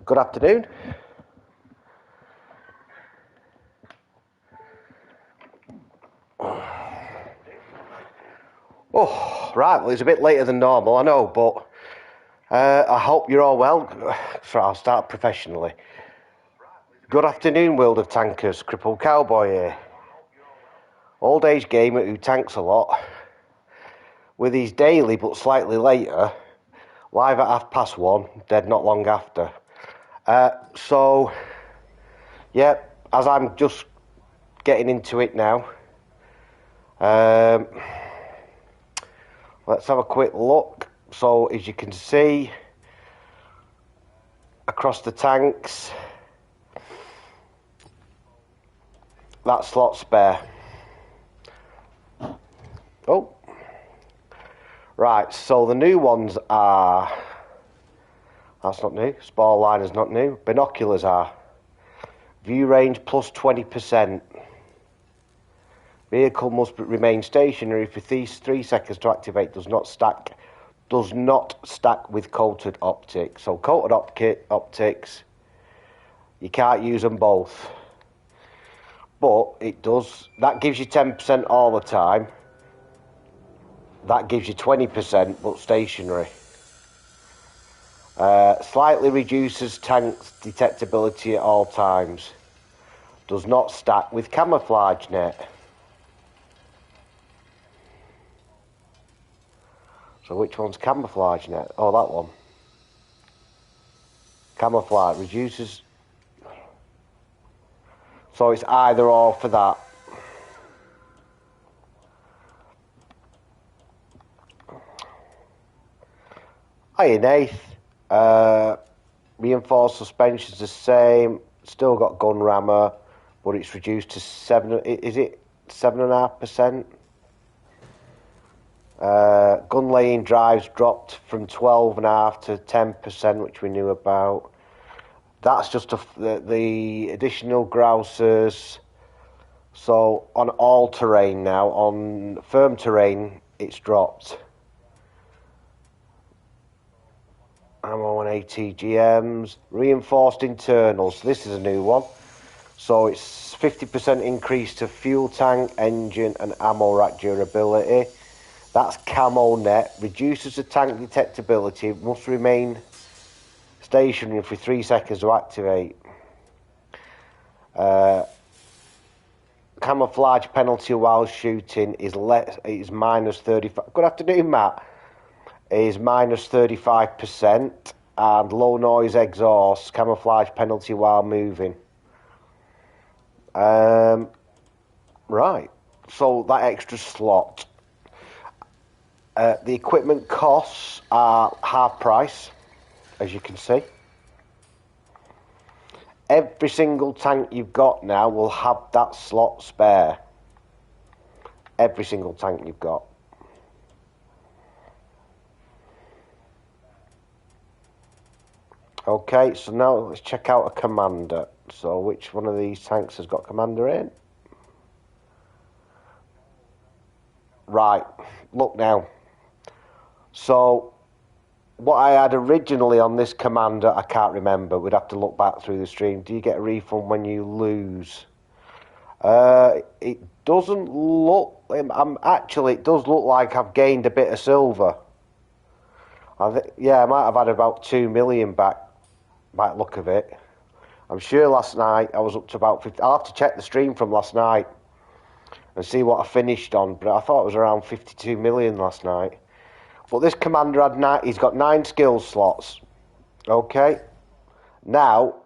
Good afternoon. Oh, right, well, it's a bit later than normal, I know, but I hope you're all well. So I'll start professionally. Good afternoon, world of tankers. CrippledCowboy here. Old age gamer who tanks a lot. With his daily but slightly later, live at 1:30, dead not long after. As I'm just getting into it now, let's have a quick look. So, as you can see, across the tanks, that slot spare. Oh, right, so the new ones are, that's not new, spar liner's not new, binoculars are. View range plus 20%. Vehicle must remain stationary for 3 seconds to activate. Does not stack with coated optics. So coated optics, you can't use them both. But it does. That gives you 10% all the time. That gives you 20%, but stationary. Slightly reduces tank's detectability at all times. Does not stack with camouflage net. So which one's camouflage net? Oh, that one. Camouflage reduces. So it's either or for that. Hiya, Nath. Reinforced suspension's the same. Still got gun rammer, but it's reduced to 7. Is it 7.5%? Gun laying drives dropped from 12.5 to 10%, which we knew about. That's just the additional grousers. So on all terrain now, on firm terrain, it's dropped. Ammo and ATGMs. Reinforced internals. This is a new one. So it's 50% increase to fuel tank, engine, and ammo rack durability. That's camo net. Reduces the tank detectability. Must remain stationary for 3 seconds to activate. Camouflage penalty while shooting is minus 35. Good afternoon, Matt. Is minus 35%, and low noise exhaust camouflage penalty while moving. Right. So that extra slot. The equipment costs are half price, as you can see. Every single tank you've got now will have that slot spare. Every single tank you've got. Okay, so now let's check out a commander. So which one of these tanks has got commander in? Right, look now. So what I had originally on this commander, I can't remember. We'd have to look back through the stream. Do you get a refund when you lose? It doesn't look... it does look like I've gained a bit of silver. I might have had about 2 million back, by the look of it. I'm sure last night I was up to about 50. I'll have to check the stream from last night and see what I finished on, but I thought it was around 52 million last night. But this commander had he's got 9 skill slots. Okay. Now,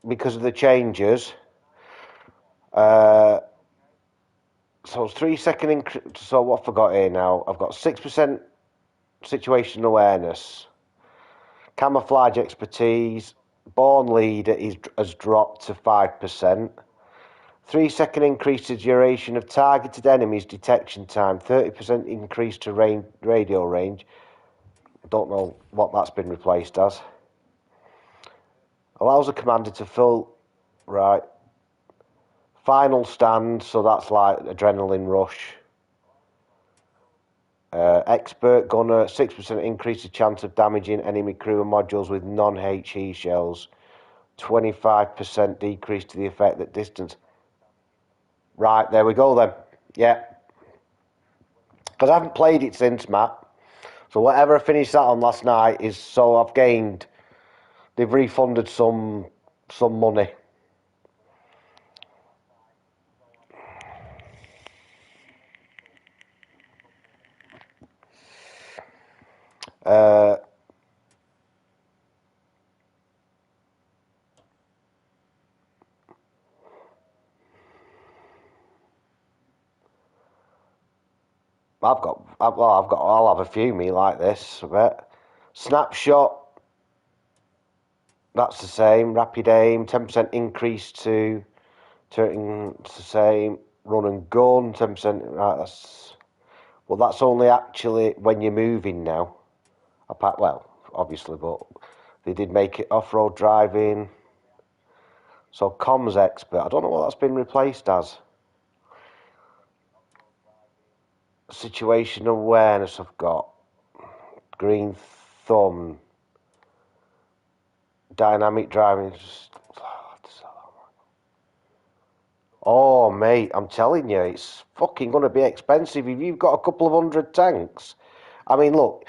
because of the changes, so it's 3 second so what have I got here now? I've got 6% situation awareness, camouflage expertise, born leader has dropped to 5%. 3 second increase to duration of targeted enemies detection time, 30% increase to radio range. Don't know what that's been replaced as. Allows a commander to fill, right. Final stand, so that's like adrenaline rush. Expert gunner, 6% increase the chance of damaging enemy crew and modules with non-HE shells. 25% decrease to the effect that distance. Right, there we go then. Yeah. Because I haven't played it since, Matt. So whatever I finished that on last night is so I've gained. They've refunded some money. I'll have a few me like this. But snapshot, that's the same. Rapid aim, 10% increase to turning. It's the same. Run and gun, 10%. Right, that's only actually when you're moving now. Apart, well, obviously, but they did make it off-road driving. So comms expert, I don't know what that's been replaced as. Situational awareness I've got. Green thumb. Dynamic driving. Oh, mate, I'm telling you, it's fucking going to be expensive if you've got a couple of hundred tanks. I mean, look,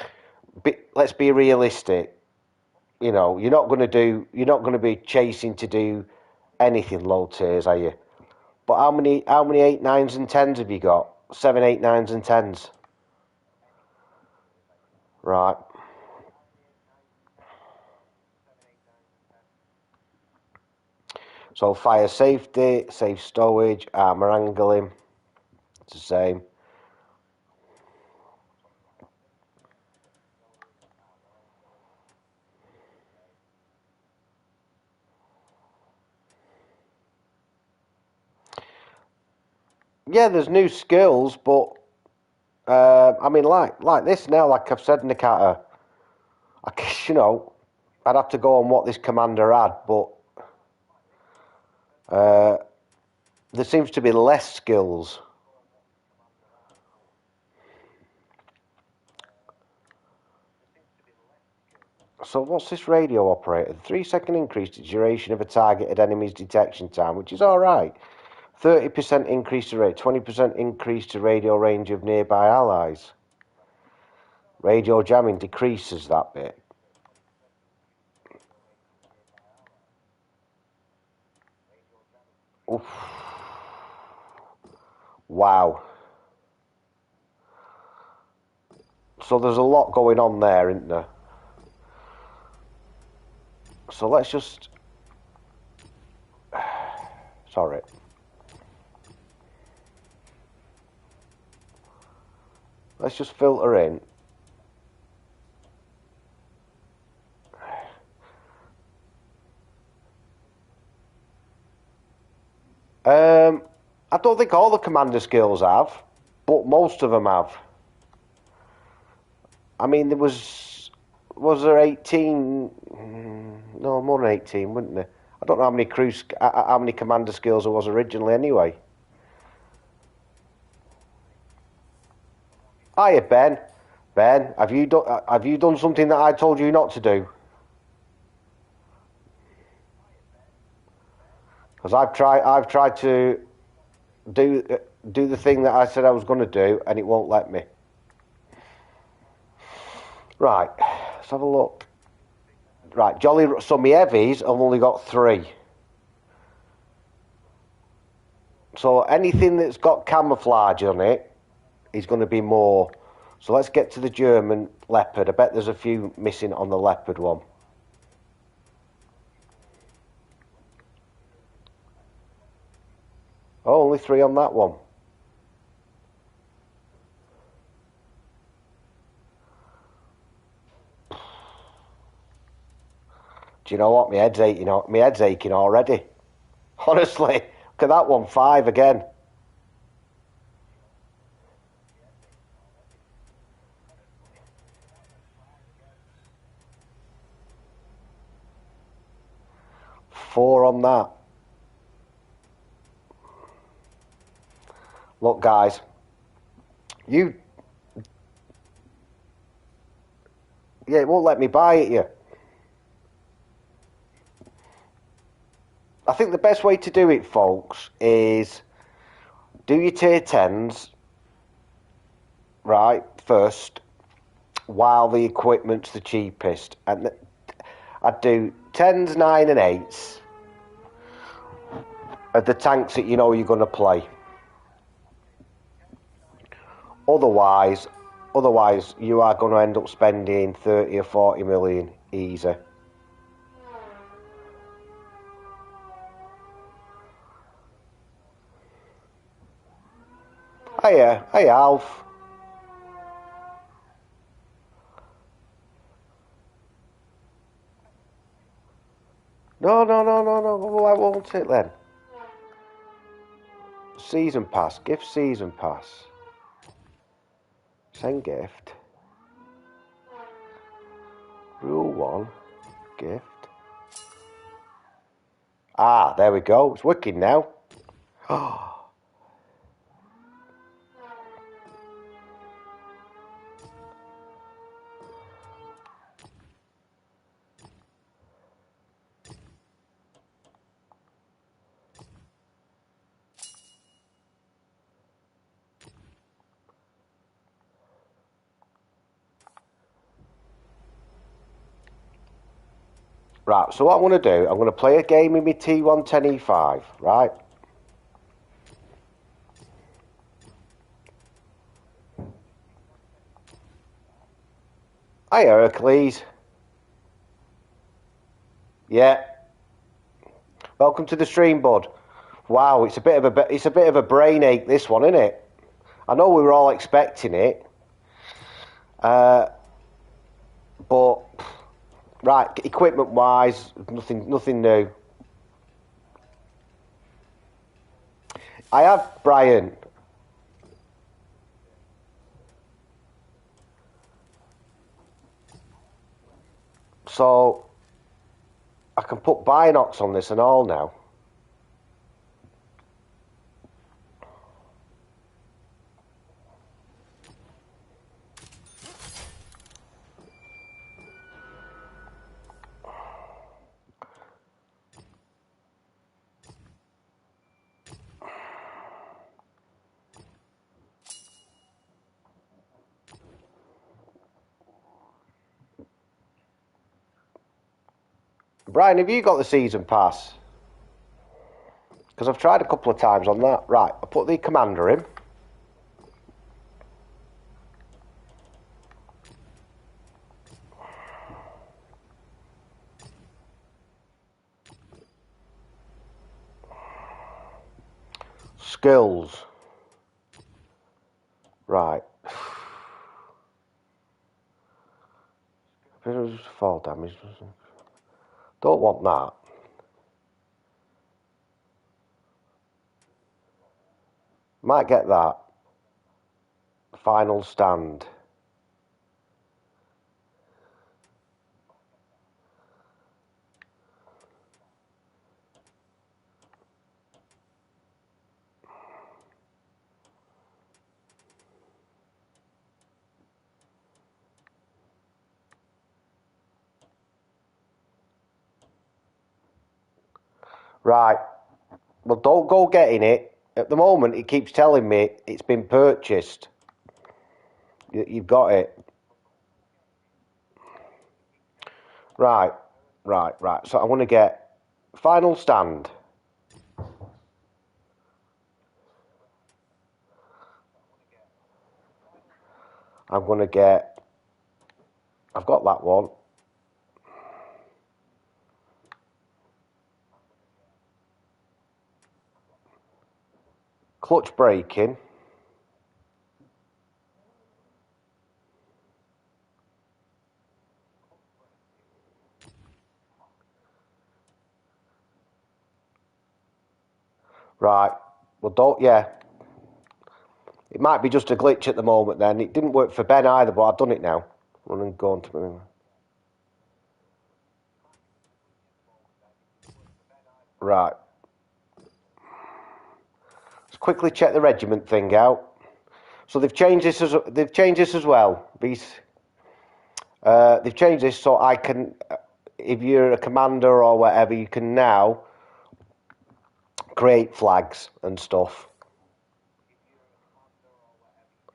let's be realistic. You know, you're not going to be chasing to do anything low tiers, are you? But how many 8, 9s and 10s have you got? 7, 8, 9s and 10s. Right. So fire safety, safe stowage, armor angling, it's the same. Yeah, there's new skills, but I mean, like this now, like I've said, Nikata, I guess I'd have to go on what this commander had, but there seems to be less skills. So what's this radio operator? 3-second increase to duration of a targeted enemy's detection time, which is all right. 30% increase to rate, 20% increase to radio range of nearby allies. Radio jamming decreases that bit. Oof. Wow. So there's a lot going on there, isn't there? So let's just... Sorry. Let's just filter in. I don't think all the commander skills have, but most of them have. I mean, was there 18? No, more than 18, wouldn't there? I don't know how many commander skills there was originally anyway. Hiya, Ben. Ben, have you done something that I told you not to do? Because I've tried to do the thing that I said I was going to do, and it won't let me. Right, let's have a look. Right, Jolly. So my heavies, I've only got 3. So anything that's got camouflage on it is going to be more. So let's get to the German leopard. I bet there's a few missing on the leopard one. Oh, only 3 on that one. Do you know what? My head's aching. My head's aching already. Honestly, look at that one. 5 again. Four on that. Look, guys, you Yeah, it won't let me buy it, yeah. I think the best way to do it, folks, is do your tier 10s, right, first, while the equipment's the cheapest. And I'd do 10s, 9 and 8s of the tanks that you know you're going to play. Otherwise, you are going to end up spending 30 or 40 million easy. Hiya, Alf. No. Why won't it then? Season pass, gift season pass. Send gift. Rule 1, gift. Ah, there we go. It's working now. Right, so what I'm going to do, I'm going to play a game in my T110E5, right? Hiya, Hercules. Yeah. Welcome to the stream, bud. Wow, it's a bit of a brain ache, this one, isn't it? I know we were all expecting it, but right, equipment-wise, nothing new. I have Brian. So I can put Binox on this and all now. Brian, have you got the season pass? Because I've tried a couple of times on that. Right, I put the commander in. Skills. Right. Fall damage. Don't want that. Might get that. Final stand. Right. Well, don't go getting it. At the moment, it keeps telling me it's been purchased. You've got it. Right. So I'm going to get final stand. I'm going to get... I've got that one. Clutch braking. Right. Well, don't... Yeah. It might be just a glitch at the moment then. It didn't work for Ben either, but I've done it now. Run and go on to... Right. Let's quickly check the regiment thing out. So they've changed this as well. They've changed this so I can, if you're a commander or whatever, you can now create flags and stuff.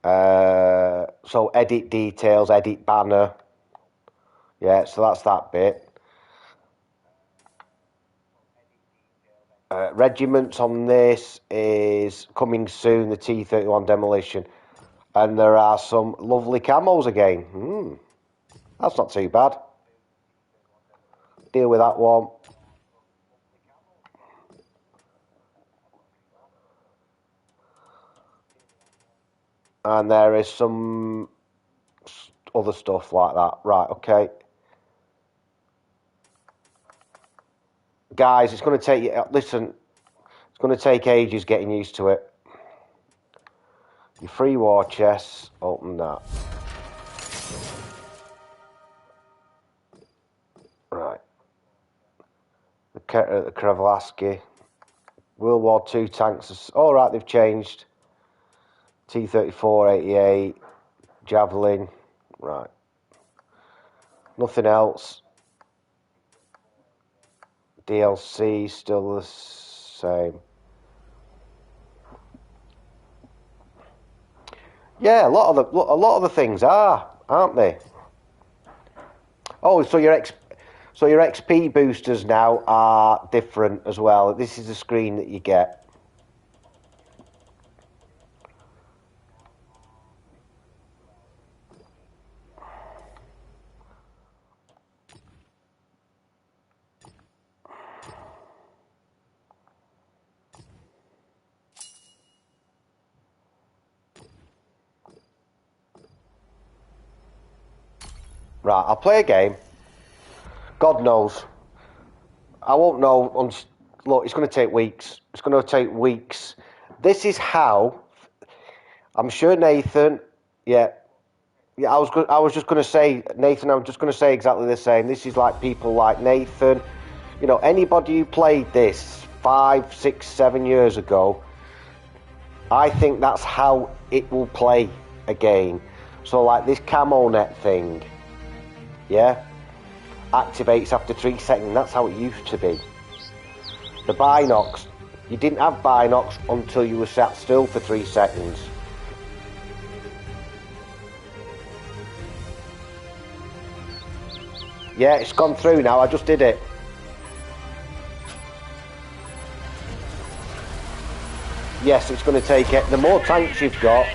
So edit details, edit banner. Yeah, so that's that bit. Regiments on this is coming soon, the T-31 demolition. And there are some lovely camos again. That's not too bad. Deal with that one. And there is some other stuff like that. Right, okay. Guys, it's going to take you... Listen, it's going to take ages getting used to it. Your free war chests, open that. Right. The Krevelaski. World War II tanks. All right, they've changed. T-34, 88, Javelin. Right. Nothing else. DLC still the same. Yeah, a lot of the things are, aren't they? Oh, so your XP boosters now are different as well. This is the screen that you get. Right, I'll play a game. God knows. I won't know. Look, it's going to take weeks. It's going to take weeks. This is how. I'm sure Nathan. Yeah. I was just going to say, Nathan. I'm just going to say exactly the same. This is like people like Nathan. You know, anybody who played this 5, 6, 7 years ago. I think that's how it will play again. So like this camo net thing. Yeah. Activates after 3 seconds. That's how it used to be. The binocs, you didn't have binocs until you were sat still for 3 seconds. Yeah, it's gone through now. I just did it. Yes, it's going to take it. The more tanks you've got.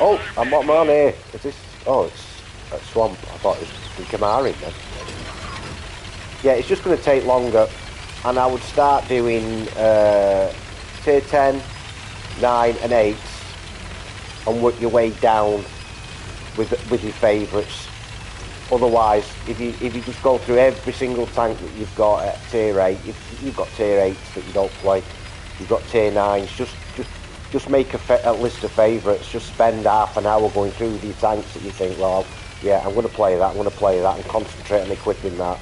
Oh, I'm on here. Is this? Oh, it's a swamp. I thought it was the Kamari then. Yeah, it's just going to take longer. And I would start doing tier 10, 9 and 8 and work your way down with your favourites. Otherwise, if you just go through every single tank that you've got at tier 8, if you've got tier 8s that you don't play, you've got tier 9s, just make a list of favourites, just spend half an hour going through these tanks that you think, well, yeah, I'm going to play that, and concentrate on equipping that.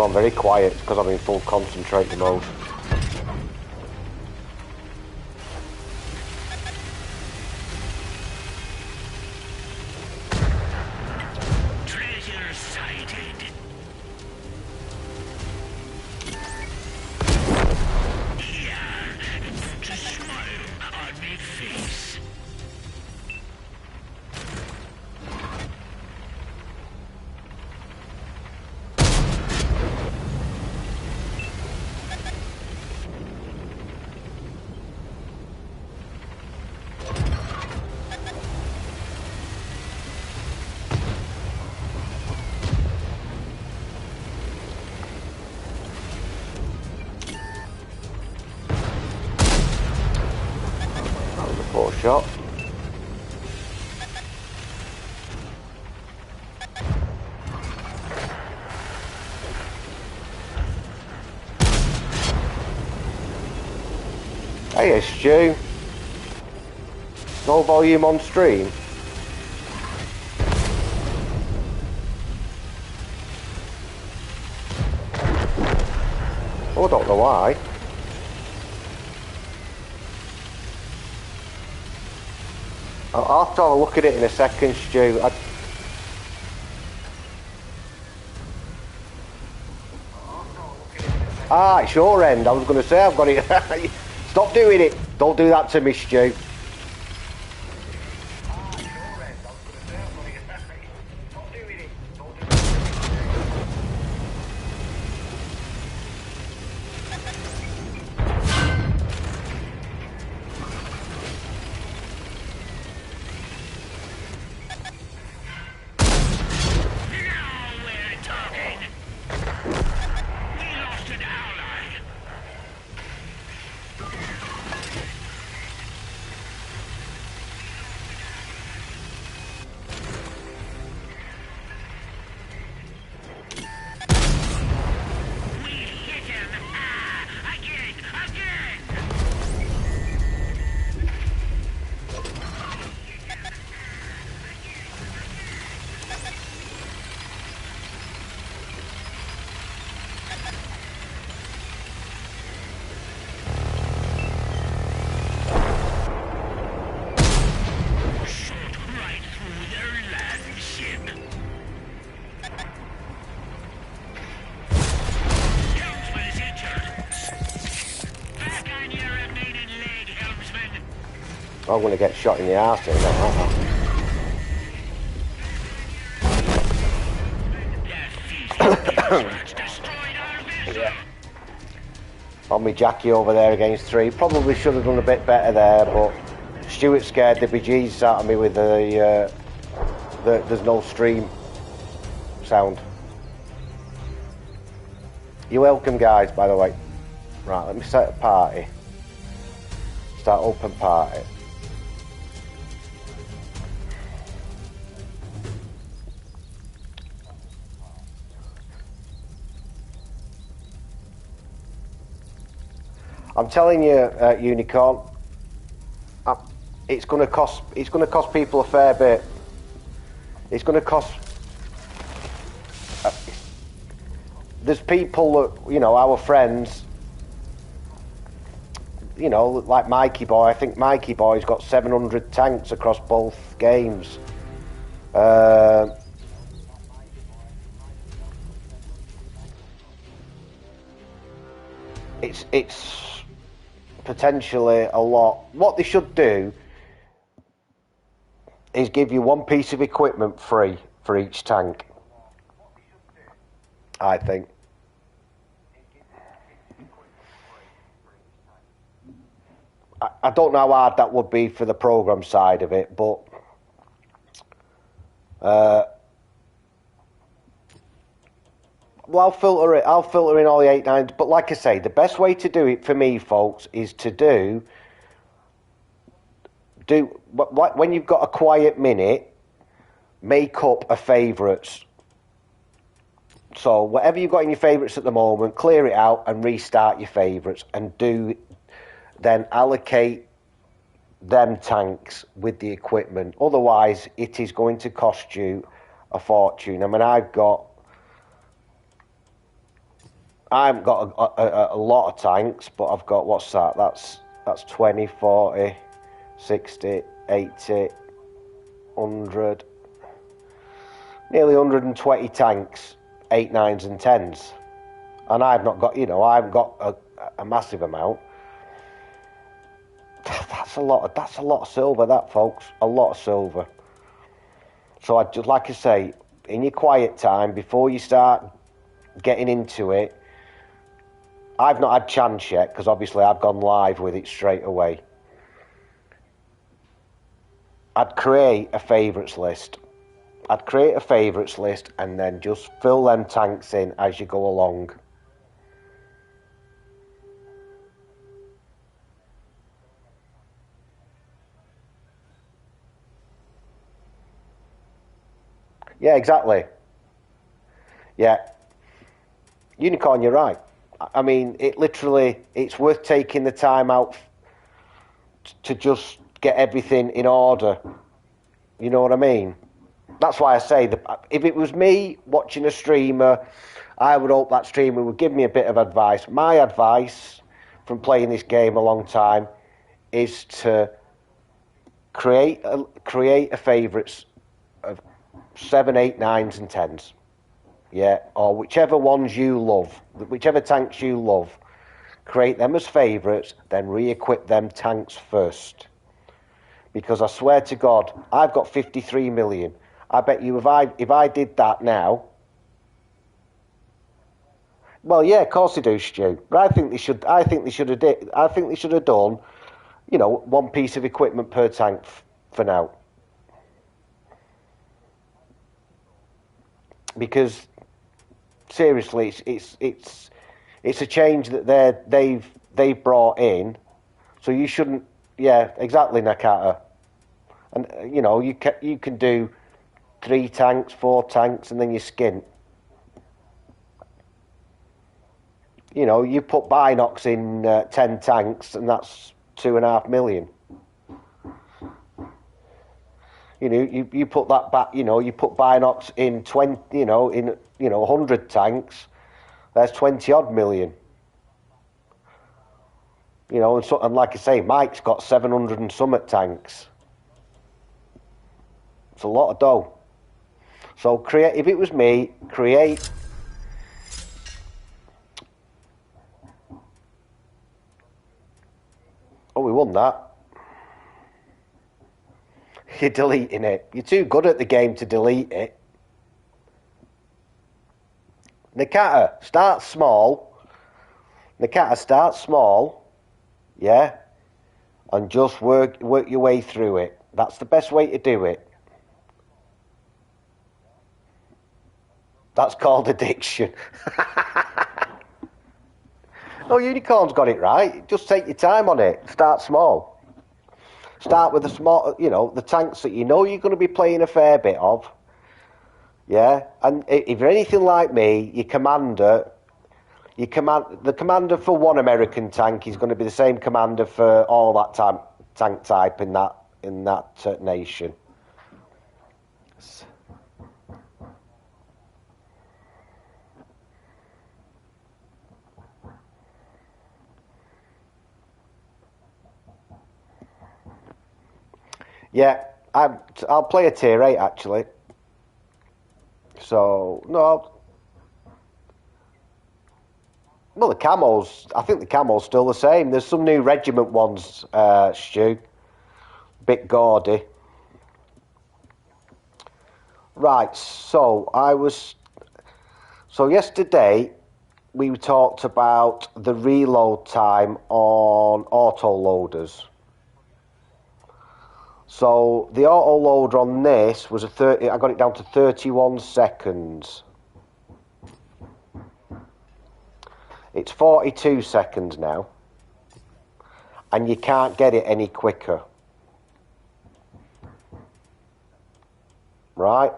I'm very quiet because I'm in full concentrating mode. Treasure sighted. Yeah, put a smile on me face. That was a poor shot. Hey, Stu. No volume on stream. Oh, I don't know why. I'll have to have a look at it in a second, Stu. It's your end. I was going to say I've got it. Stop doing it. Don't do that to me, Stu. I'm going to get shot in the arse here. Yeah. On me Jackie over there against 3. Probably should have done a bit better there, but Stuart scared the bejesus out of me with the there's no stream sound. You're welcome, guys, by the way. Right, let me set a party. Start open party. I'm telling you, Unicorn, it's going to cost people a fair bit. It's going to cost. There's people that, you know, our friends, you know, like Mikey Boy. I think Mikey Boy's got 700 tanks across both games. It's potentially a lot. What they should do is give you one piece of equipment free for each tank, I think. I don't know how hard that would be for the program side of it, but well, I'll filter in all the 8/9s. But like I say, the best way to do it for me, folks, is to do when you've got a quiet minute, make up a favourites. So whatever you've got in your favourites at the moment, clear it out and restart your favourites, and then allocate them tanks with the equipment. Otherwise, it is going to cost you a fortune. I mean, I've got I haven't got a lot of tanks, but I've got, what's that? That's 20, 40, 60, 80, 100, nearly 120 tanks, 8, 9s and 10s. And I've not got, I haven't got a massive amount. That's a lot of silver, that, folks. A lot of silver. So I just, like I say, in your quiet time, before you start getting into it, I've not had chance yet, because obviously I've gone live with it straight away. I'd create a favourites list. And then just fill them tanks in as you go along. Yeah, exactly. Yeah. Unicorn, you're right. I mean, it's worth taking the time out to just get everything in order. You know what I mean? That's why I say that if it was me watching a streamer, I would hope that streamer would give me a bit of advice. My advice from playing this game a long time is to create a favourites of 7, 8, 9s and 10s. Yeah, or whichever ones you love, whichever tanks you love, create them as favourites, then re-equip them tanks first. Because I swear to God, I've got 53 million. I bet you if I did that now, well, yeah, of course they do, Stu. But I think they should. I think they should have done, one piece of equipment per tank for now. Because seriously, it's a change that they've brought in. So you shouldn't. Yeah, exactly, Nakata. And you can do 3 tanks, 4 tanks, and then you skint. You put Binox in 10 tanks, and that's 2.5 million. You put that back. You put Binox in 20. In 100 tanks. There's 20 odd million. And like I say, Mike's got 700 and some at tanks. It's a lot of dough. So if it was me, create. Oh, we won that. You're deleting it. You're too good at the game to delete it. Nakata, start small. Yeah, and just work your way through it. That's the best way to do it. That's called addiction. No, Unicorn's got it right. Just take your time on it. Start small. Start with the small, the tanks that you're going to be playing a fair bit of. Yeah, and if you're anything like me, the commander for one American tank is going to be the same commander for all that tank type in that nation. Yeah, I'll play a tier 8 actually. So no. Well, I think the camo's still the same. There's some new regiment ones, Stu. Bit gaudy. Right, so yesterday we talked about the reload time on autoloaders. So the autoloader on this was I got it down to 31 seconds. It's 42 seconds now, and you can't get it any quicker. Right?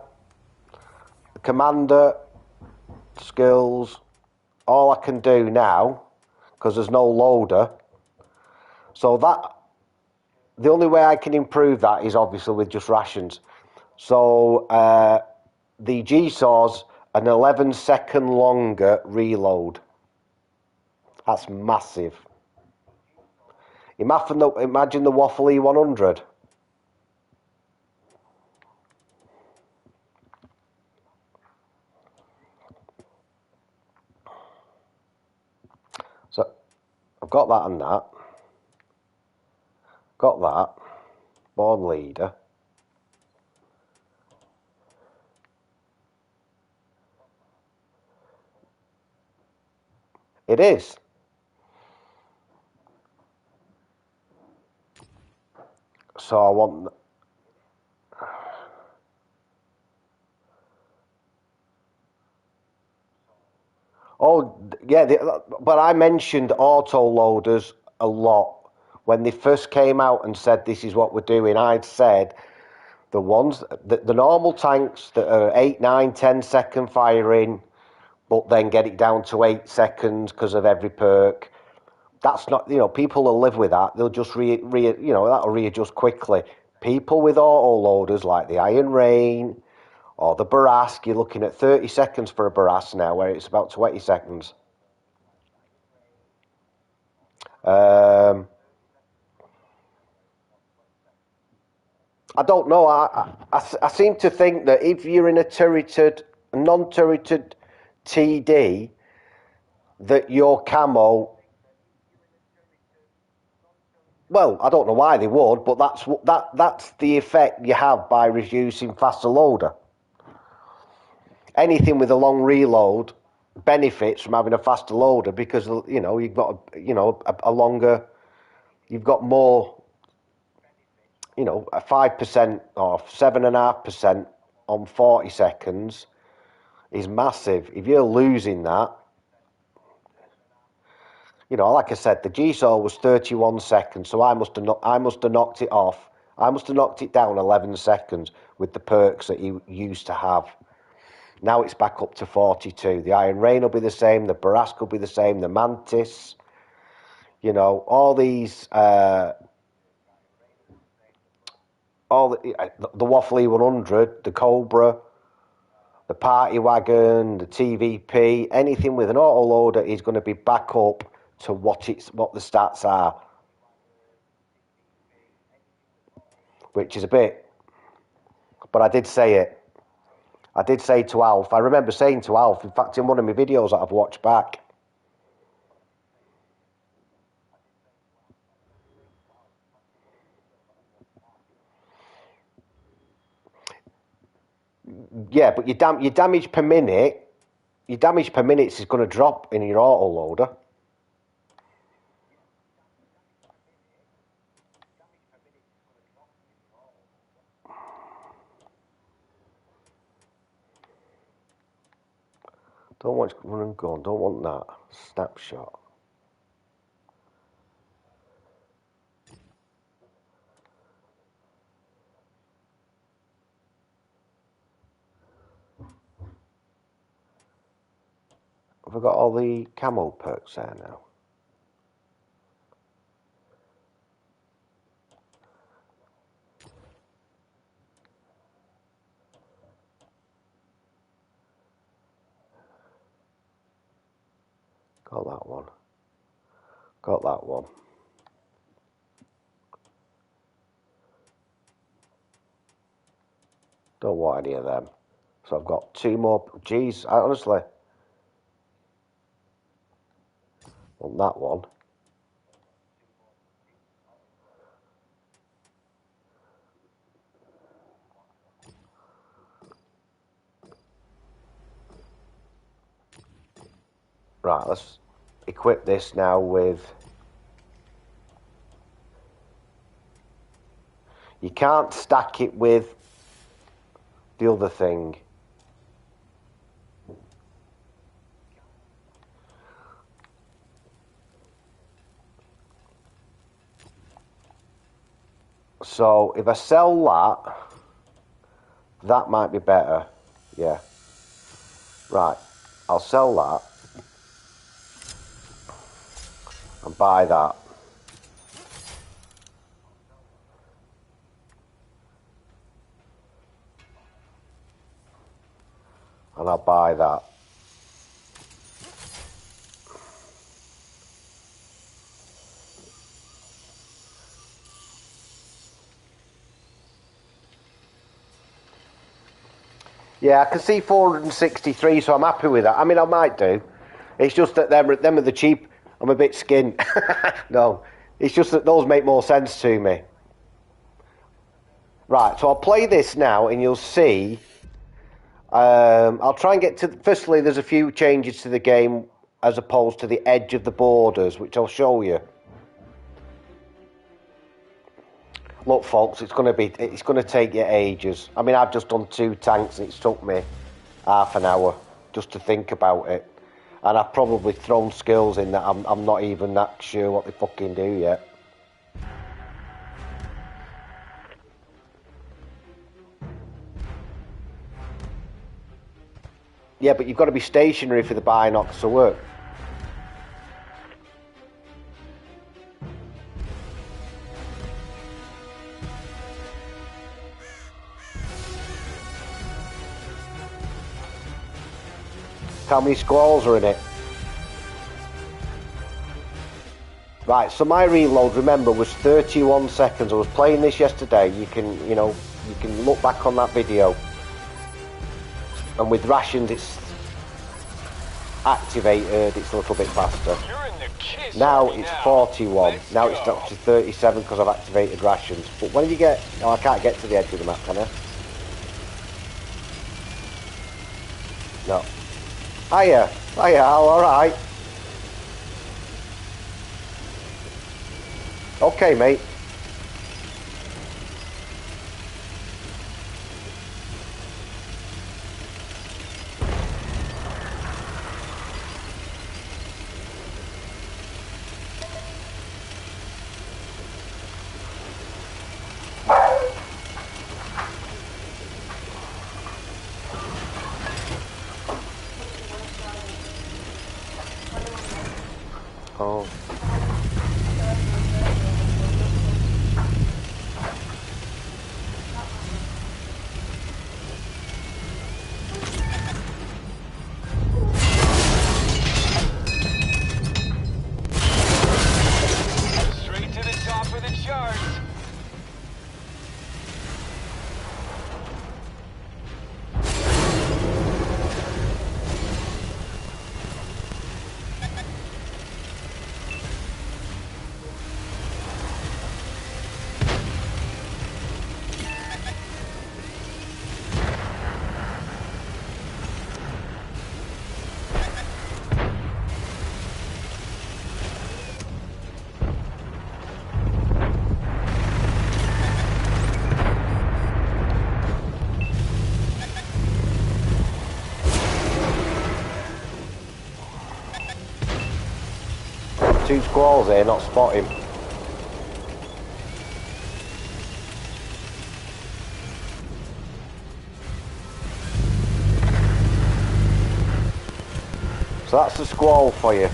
The commander, skills, all I can do now, because there's no loader, so the only way I can improve that is obviously with just rations. So the G-Saw's an 11-second longer reload. That's massive. Imagine the Waffle E100. So I've got that and that. Got that. Born leader. It is. So I want. Oh, yeah, but I mentioned autoloaders a lot. When they first came out and said this is what we're doing, I'd said the normal tanks that are 8, 9, 10-second firing, but then get it down to 8 seconds because of every perk. That's not, people will live with that. They'll just that'll readjust quickly. People with autoloaders like the Iron Rain or the Barask, you're looking at 30 seconds for a Barask now, where it's about 20 seconds. Um, I don't know. I seem to think that if you're in a non-turreted TD, that your camo. Well, I don't know why they would, but that's the effect you have by reducing faster loader. Anything with a long reload benefits from having a faster loader because you've got a longer, you've got more, a 5% or 7.5% on 40 seconds is massive. If you're losing that, like I said, the GSOL was 31 seconds, so I must have knocked it off. I must have knocked it down 11 seconds with the perks that you used to have. Now it's back up to 42. The Iron Rain will be the same. The Barask will be the same. The Mantis, all these, the Waffle E100, the Cobra, the Party Wagon, the TVP, anything with an autoloader is going to be back up to what the stats are, which is a bit. But I did say it. I did say to Alf. I remember saying to Alf. In fact, in one of my videos that I've watched back. Yeah, but your damage per minute, is going to drop in your autoloader. Don't want run and gun. Don't want that snapshot. Have I got all the camo perks there now? Got that one. Got that one. Don't want any of them. So I've got 2 more. Geez, I honestly want that one. Right, let's equip this now with. You can't stack it with the other thing. So if I sell that might be better. Yeah. Right, I'll sell that and buy that. And I'll buy that. Yeah, I can see 463, so I'm happy with that. I mean, I might do. It's just that them are the cheap. I'm a bit skinned. No, it's just that those make more sense to me. Right, so I'll play this now, and you'll see. I'll try and get to. Firstly, there's a few changes to the game as opposed to the edge of the borders, which I'll show you. Look, folks, it's going to take you ages. I mean, I've just done 2 tanks, and it's took me half an hour just to think about it. And I've probably thrown skills in that I'm not even that sure what they fucking do yet. Yeah, but you've got to be stationary for the binocs to work. How many squalls are in it? Right, so my reload, remember, was 31 seconds. I was playing this yesterday. You can look back on that video. And with rations, it's activated. It's a little bit faster. Now it's 41. Now it's up to 37 because I've activated rations. But when you get... Oh, I can't get to the edge of the map, can I? No. Hiya, Al, alright. Okay, mate. Oh. Straight to the top of the charts. Two squalls here, not spot him. So that's the squall for you.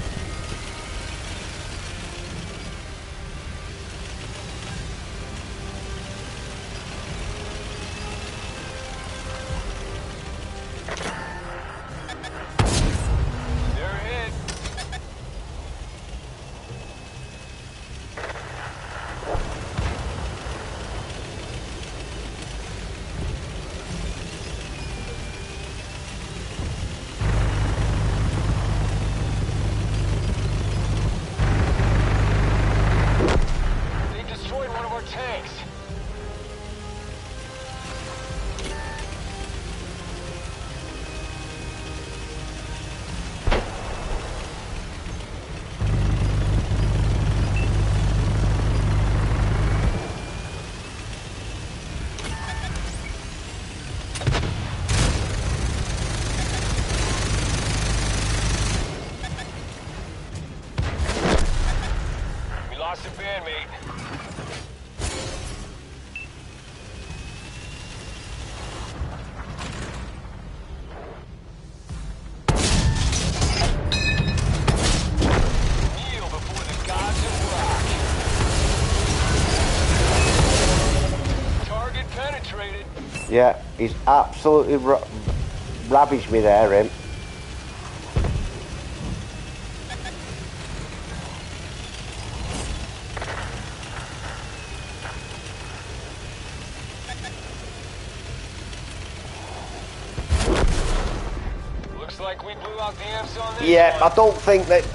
Lost a bandmate. Kneel before the gods of rock. Target penetrated. Yeah, he's absolutely ravaged me there, him. Looks like we blew out the F's on this Yeah, one. I don't think that...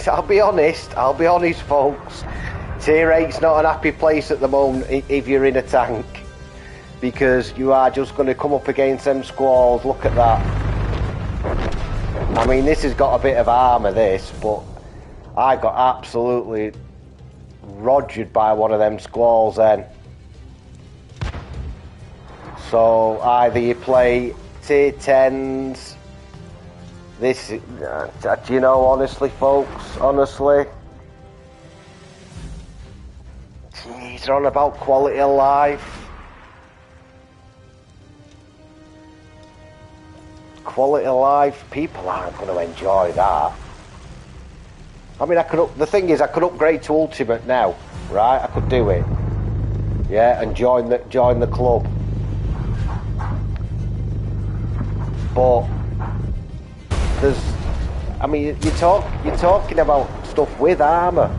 I'll be honest, folks. Tier 8's not an happy place at the moment if you're in a tank. Because you are just going to come up against them squalls. Look at that. I mean, this has got a bit of armour, this, but I got absolutely rogered by one of them squalls then. So either you play tier 10s. This, do you know, honestly, folks, honestly, jeez, they're on about quality of life. Quality of life, people aren't going to enjoy that. I mean, the thing is, I could upgrade to Ultimate now, right? I could do it, yeah, and join the club. But I mean, you're talking about stuff with armour.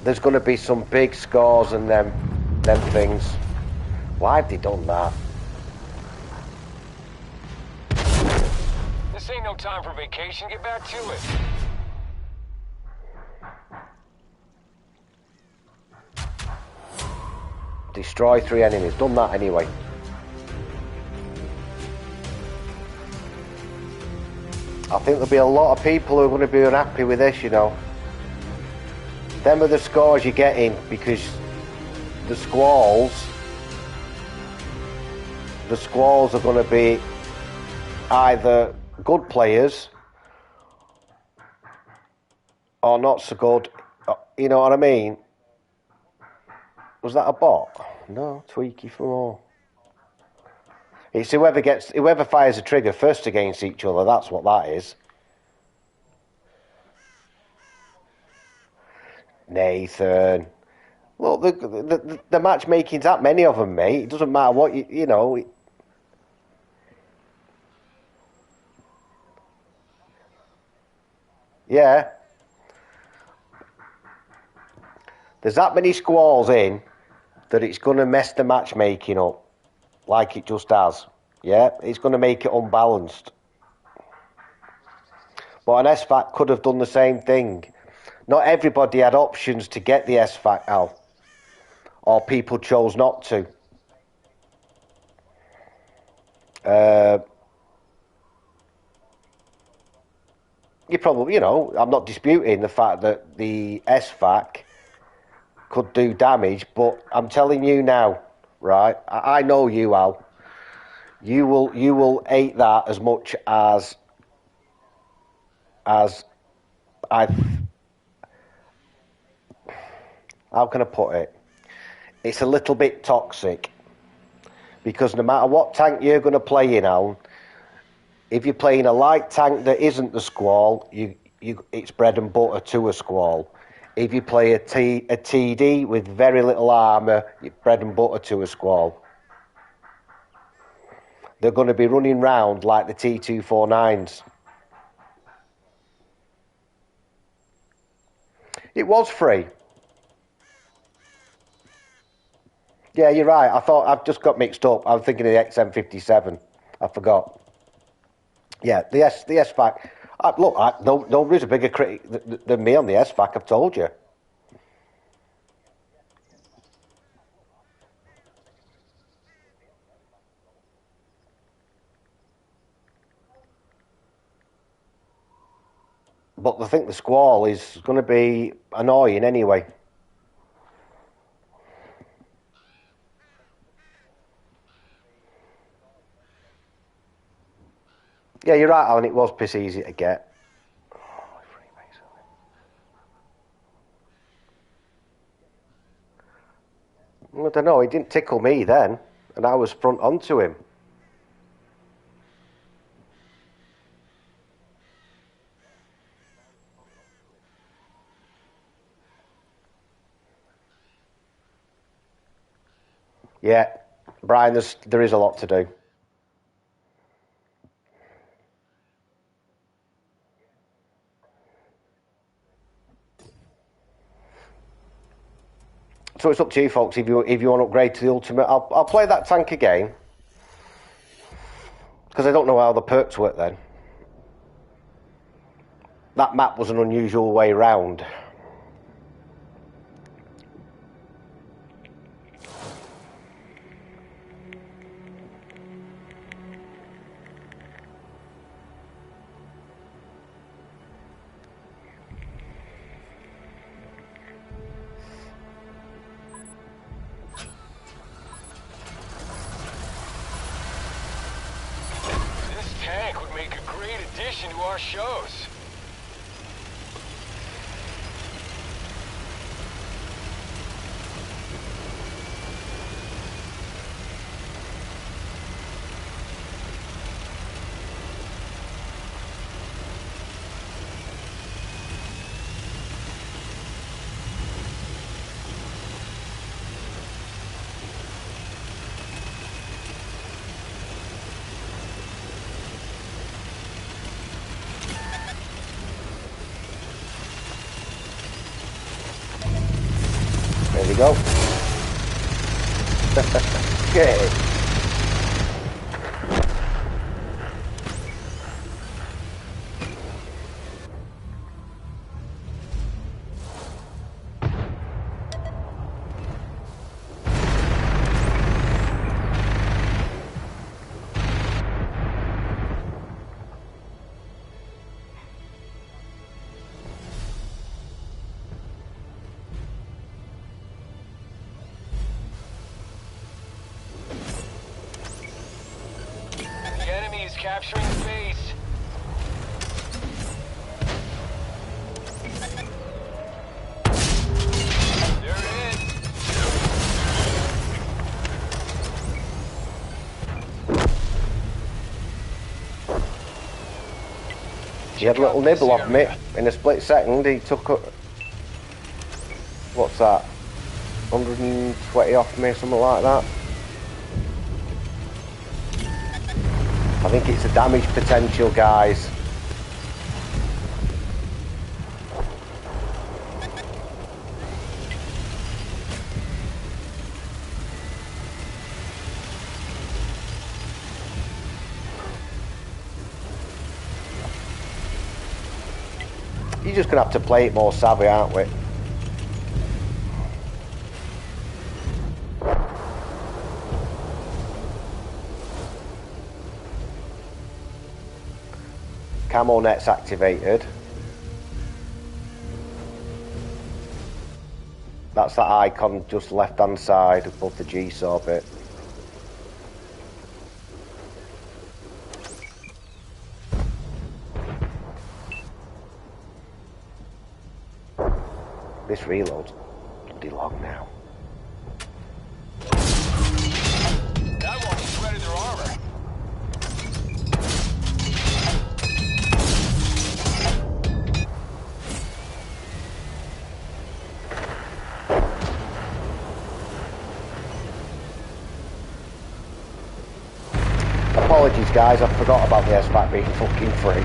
There's going to be some big scores and them things. Why have they done that? This ain't no time for vacation. Get back to it. Destroy 3 enemies. Done that anyway. I think there'll be a lot of people who are going to be unhappy with this, you know. Them are the scores you're getting because the squalls are going to be either good players or not so good. You know what I mean? Was that a bot? No, tweaky for more. It's whoever fires a trigger first against each other. That's what that is. Nathan, look, the matchmaking's that many of them, mate. It doesn't matter what you know. Yeah, there's that many squalls in that it's going to mess the matchmaking up, like it just has. Yeah, it's going to make it unbalanced. But an SFAC could have done the same thing. Not everybody had options to get the SFAC, Al, or people chose not to. You probably, I'm not disputing the fact that the SFAC could do damage, but I'm telling you now, right? I know you, Al. You will hate that as much as I. How can I put it? It's a little bit toxic because no matter what tank you're going to play in, Al, if you're playing a light tank that isn't the squall, it's bread and butter to a squall. If you play a TD with very little armour, it's bread and butter to a squall. They're going to be running round like the T249s. It was free. Yeah, you're right. I've just got mixed up. I was thinking of the XM57. I forgot. Yeah, the SFAC. Look, nobody's a bigger critic than me on the SFAC. I've told you. But I think the squall is going to be annoying anyway. Yeah, you're right, Alan. It was piss easy to get. I don't know. He didn't tickle me then, and I was front onto him. Yeah, Brian, there is a lot to do. So it's up to you, folks. If you want to upgrade to the ultimate, I'll play that tank again because I don't know how the perks work then. That map was an unusual way round. This tank would make a great addition to our shows. There we go. Okay. The enemy is capturing the base. There it is. He had a little nibble off me in a split second. He took a, what's that, 120 off me, something like that. I think it's the damage potential, guys. You're just going to have to play it more savvy, aren't we? Camo net's activated. That's that icon just left hand side above the G-saw bit. This reload's bloody long now. That one shredded their armor. Apologies, guys, I forgot about the SVAC being fucking free.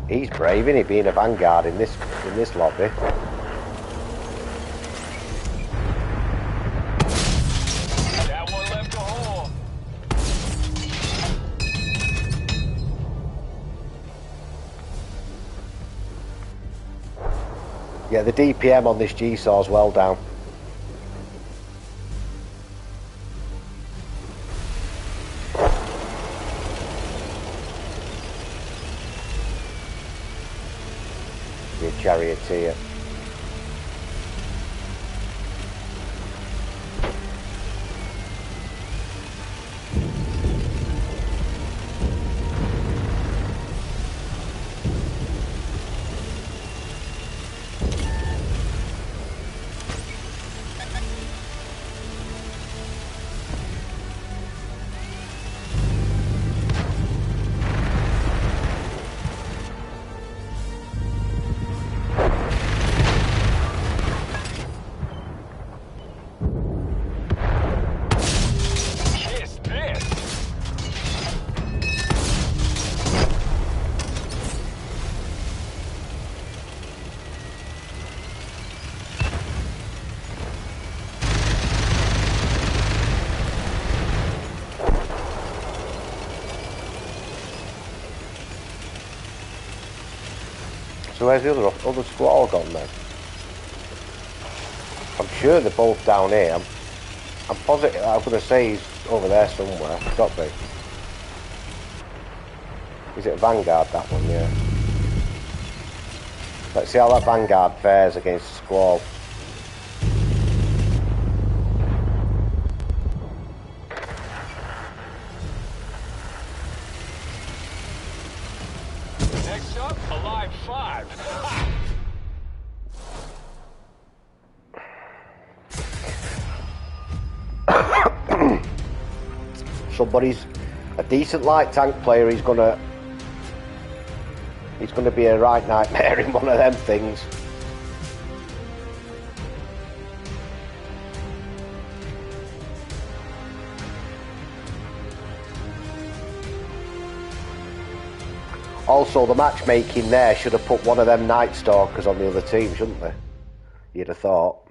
He's brave, isn't he, being a vanguard in this lobby. That one left a hole. Yeah, the DPM on this G-saw's well down. Your charioteer. So where's the other squad gone then? I'm sure they're both down here. I'm positive. I'm going to say he's over there somewhere. Got to be. Is it a Vanguard, that one? Yeah. Let's see how that Vanguard fares against the Squall. Next up, Alive 5. Somebody's a decent light tank player. He's gonna be a right nightmare in one of them things. Also, the matchmaking there should have put one of them Night Stalkers on the other team, shouldn't they? You'd have thought.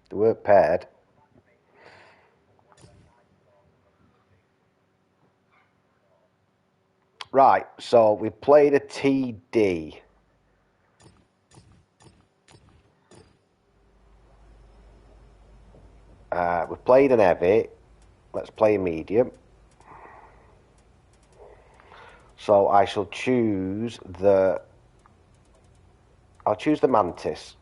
They weren't paired. Right, so we played a TD. We played an heavy. Let's play a medium. So I shall choose the... I'll choose the Mantis.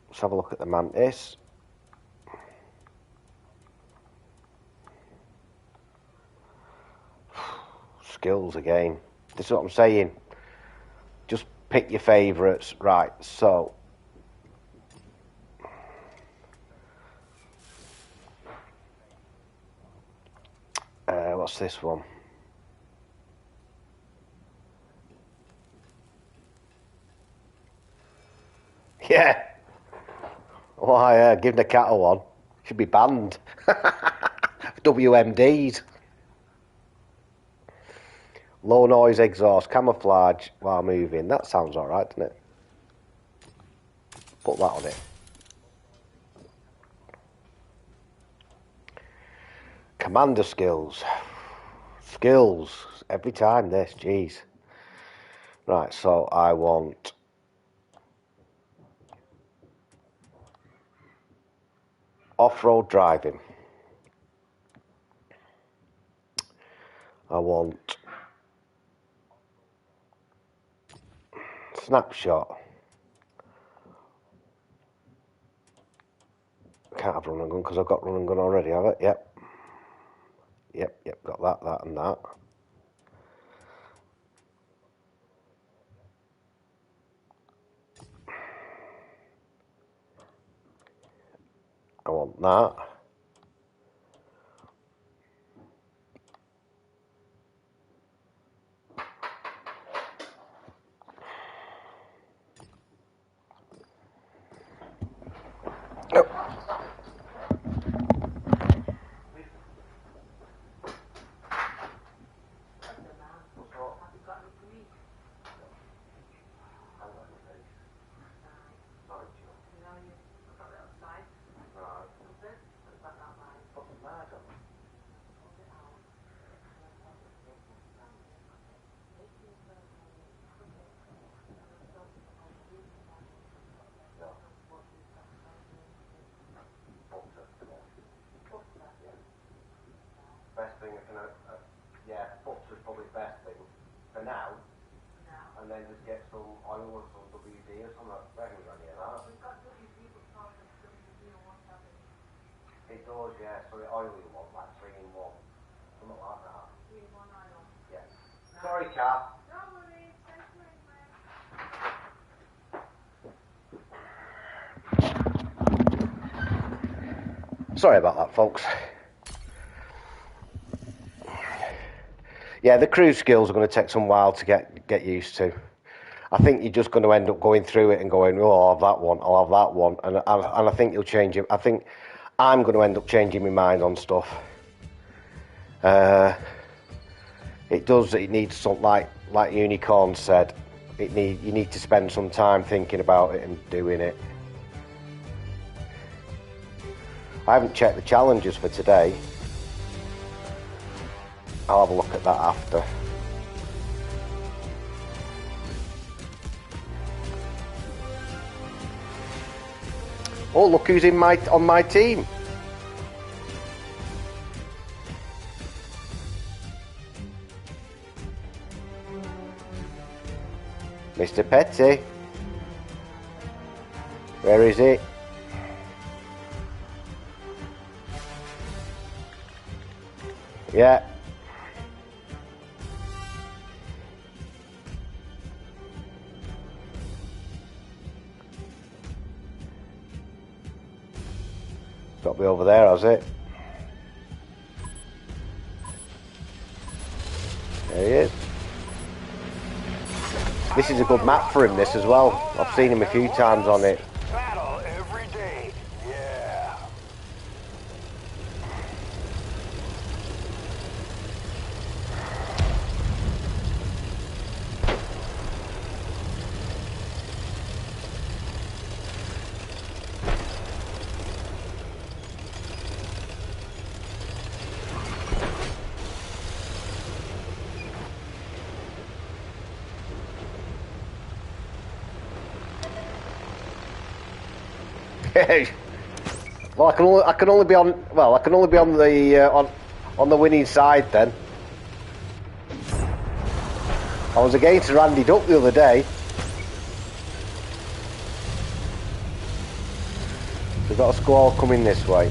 Let's have a look at the Mantis. Skills again. This is what I'm saying. Just pick your favourites. Right, so... what's this one? Yeah. Why, giving a cattle one. Should be banned. WMDs. Low noise exhaust, camouflage while moving. That sounds alright, doesn't it? Put that on it. Commander skills. Skills. Every time this, jeez. Right, so I want... off-road driving. I want... snapshot. Can't have run and gun because I've got run and gun already, have it? Yep. Yep, got that and that. I want that. Nope. Best thing I can, yeah, butter's probably the best thing for now. And then just get some oil or some WD or something. Reckon we've got any of that. We've got WD, but part of WD or what's happening. It does, yeah. So the oil you want, like 3 in 1. Something like that. 3 in 1 oil. Yeah. No. Sorry, Kath. No worries. Thanks for it, mate. Sorry about that, folks. Yeah, the cruise skills are going to take some while to get used to. I think you're just going to end up going through it and going, oh, I'll have that one, I'll have that one, and I think you'll change it. I think I'm going to end up changing my mind on stuff. It needs something like Unicorn said. You need to spend some time thinking about it and doing it. I haven't checked the challenges for today. I'll have a look at that after. Oh, look who's on my team. Mr. Petty. Where is it? Yeah. Got to be over there, has it? There he is. This is a good map for him, this as well. I've seen him a few times on it. Battle every day. Yeah. Well, I can only be on the on the winning side then. I was against Randy Duck the other day. We've got a squall coming this way.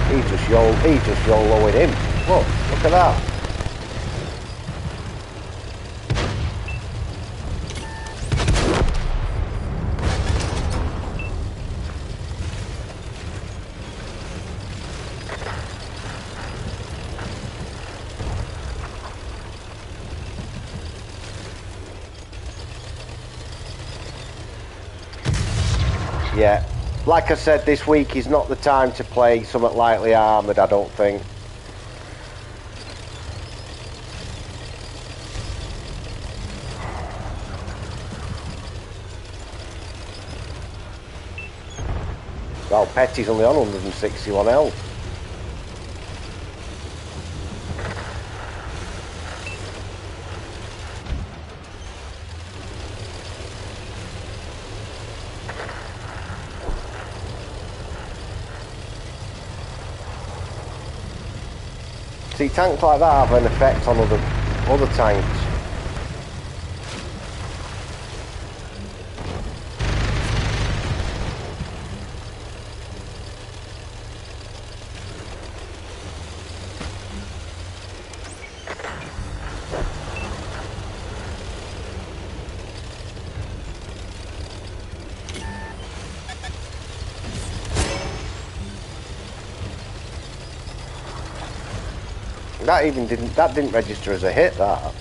He's just YOLOing him. Look at that. Yeah, like I said, this week is not the time to play something lightly armoured, I don't think. Well, Petty's only on 161 health. See, tanks like that have an effect on other tanks. That didn't register as a hit, that.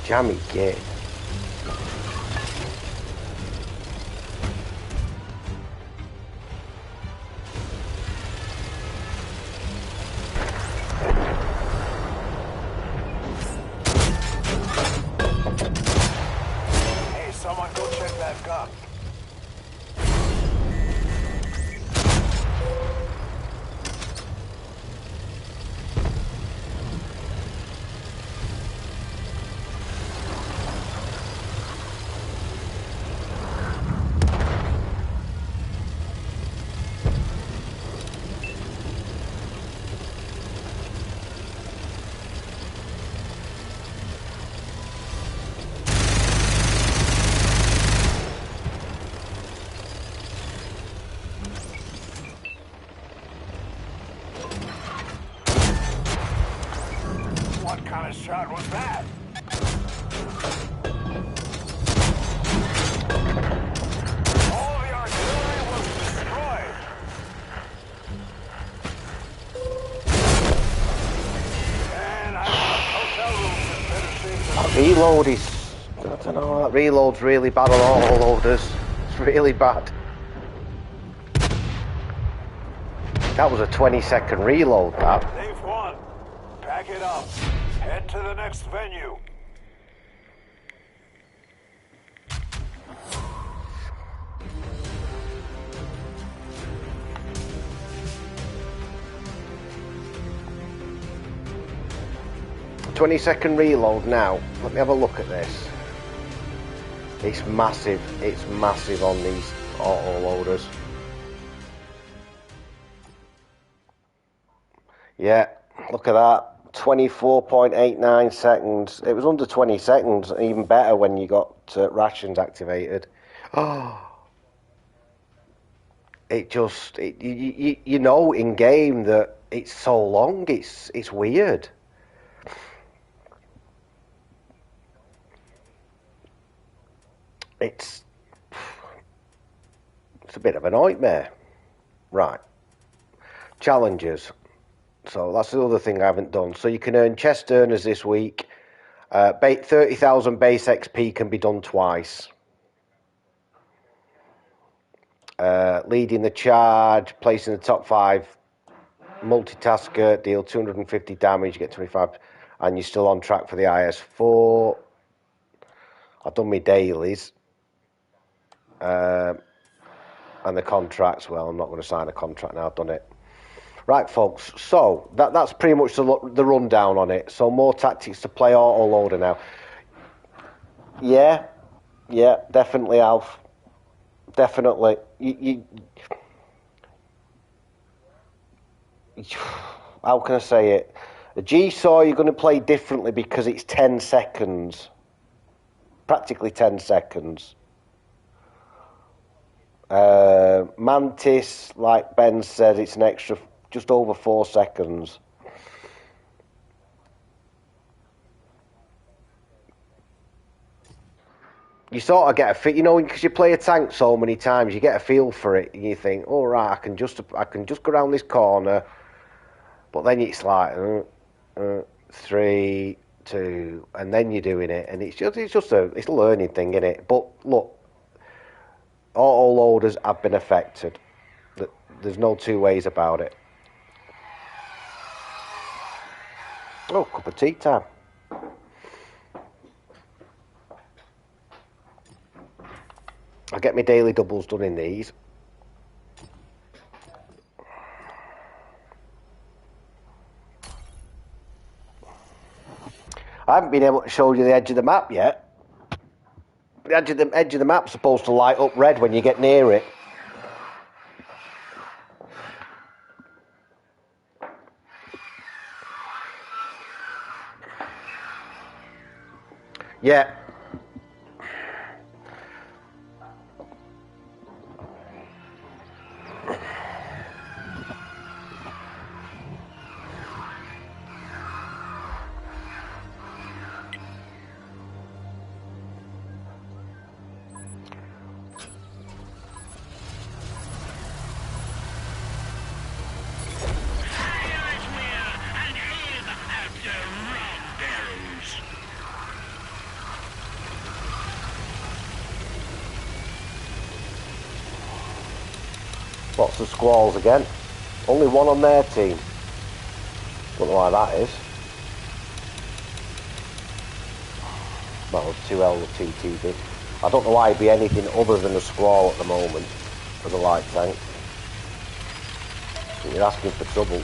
Jammy gay. Hey, someone go check that gun. reload is... I don't know, that reload's really bad on autoloaders. It's really bad. That was a 20-second reload, that. They've won. Pack it up. Head to the next venue. Second reload now. Let me have a look at this. It's massive. It's massive on these autoloaders. Yeah, look at that. 24.89 seconds. It was under 20 seconds. Even better when you got rations activated. Oh, it just you know in game that it's so long. It's weird. It's a bit of a nightmare. Right. Challenges. So that's the other thing I haven't done. So you can earn chest earners this week. 30,000 base XP can be done twice. Leading the charge, placing the top 5 multitasker, deal 250 damage, get 25, and you're still on track for the IS4. I've done my dailies. And the contracts, well, I'm not going to sign a contract now, I've done it. Right, folks, so that's pretty much the rundown on it. So more tactics to play autoloader now. Yeah, definitely, Alf. Definitely. How can I say it? A G-Saw you're going to play differently because it's 10 seconds. Practically 10 seconds. Mantis, like Ben said, it's an extra just over 4 seconds. You sort of get a feel, you know, because you play a tank so many times, you get a feel for it, and you think, all right, I can just go around this corner, but then it's like 3, 2, and then you're doing it, and it's a learning thing, isn't it? But look, autoloaders have been affected. There's no two ways about it. Oh, cup of tea time. I get my daily doubles done in these. I haven't been able to show you the edge of the map yet. The edge of the map's supposed to light up red when you get near it. Yeah. Lots of squalls again. Only one on their team. Don't know why that is. That was 2L with TTB. I don't know why it'd be anything other than a squall at the moment for the light tank. I think you're asking for trouble.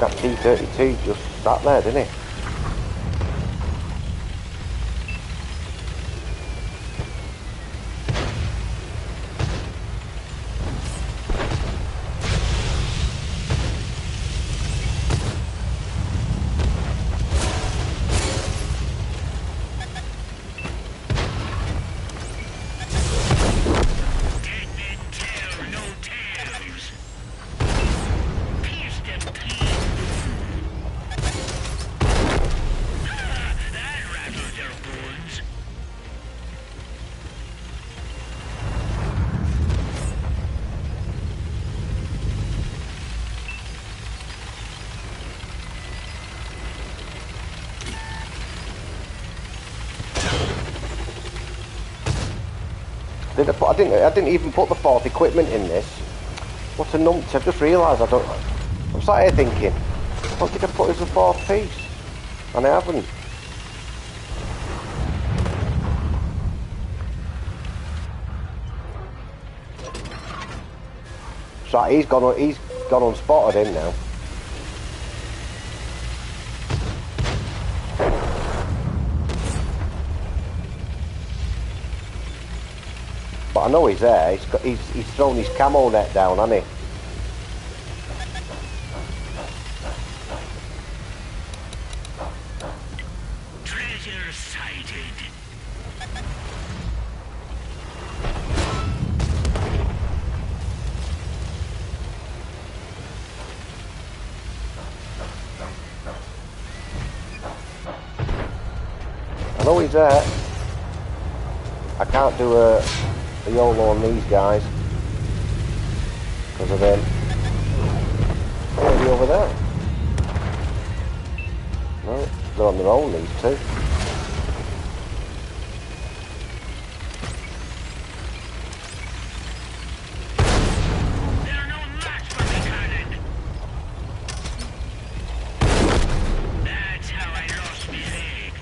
That T-32 just sat there, didn't he? I didn't even put the fourth equipment in this. What a numpty. I've just realised I'm sat here thinking, what did I put as a fourth piece? And I haven't. So he's gone unspotted in now. But I know he's there. He's thrown his camo net down, hasn't he? Treasure sighted. I know he's there. I can't do a YOLO on these guys because of him. Maybe over there. No, they're on their own, these two. They're no match for the cannon. That's how I lost my leg.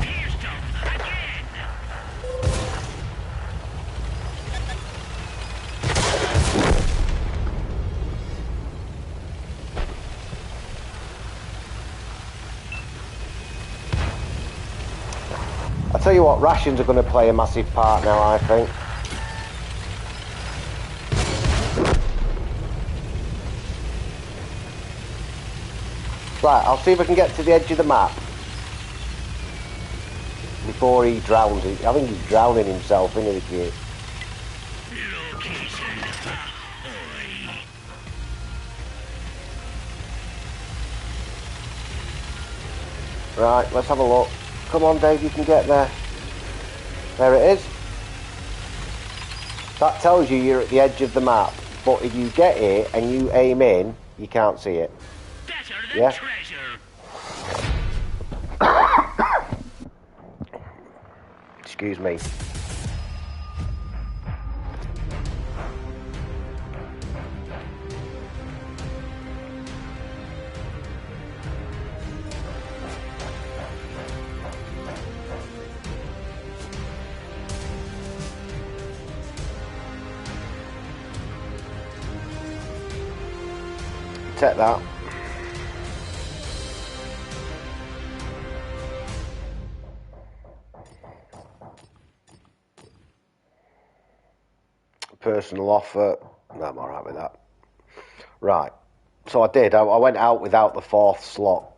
Pierced them again. I tell you what, rations are going to play a massive part now, I think. Right, I'll see if I can get to the edge of the map before he drowns. I think he's drowning himself, isn't he, the kid? Location ahoy. Right, let's have a look. Come on, Dave, you can get there. There it is. That tells you you're at the edge of the map. But if you get it and you aim in, you can't see it. Better than Yeah. treasure. Excuse me. Take that. Personal offer. No, I'm alright with that. Right. So I did. I went out without the fourth slot.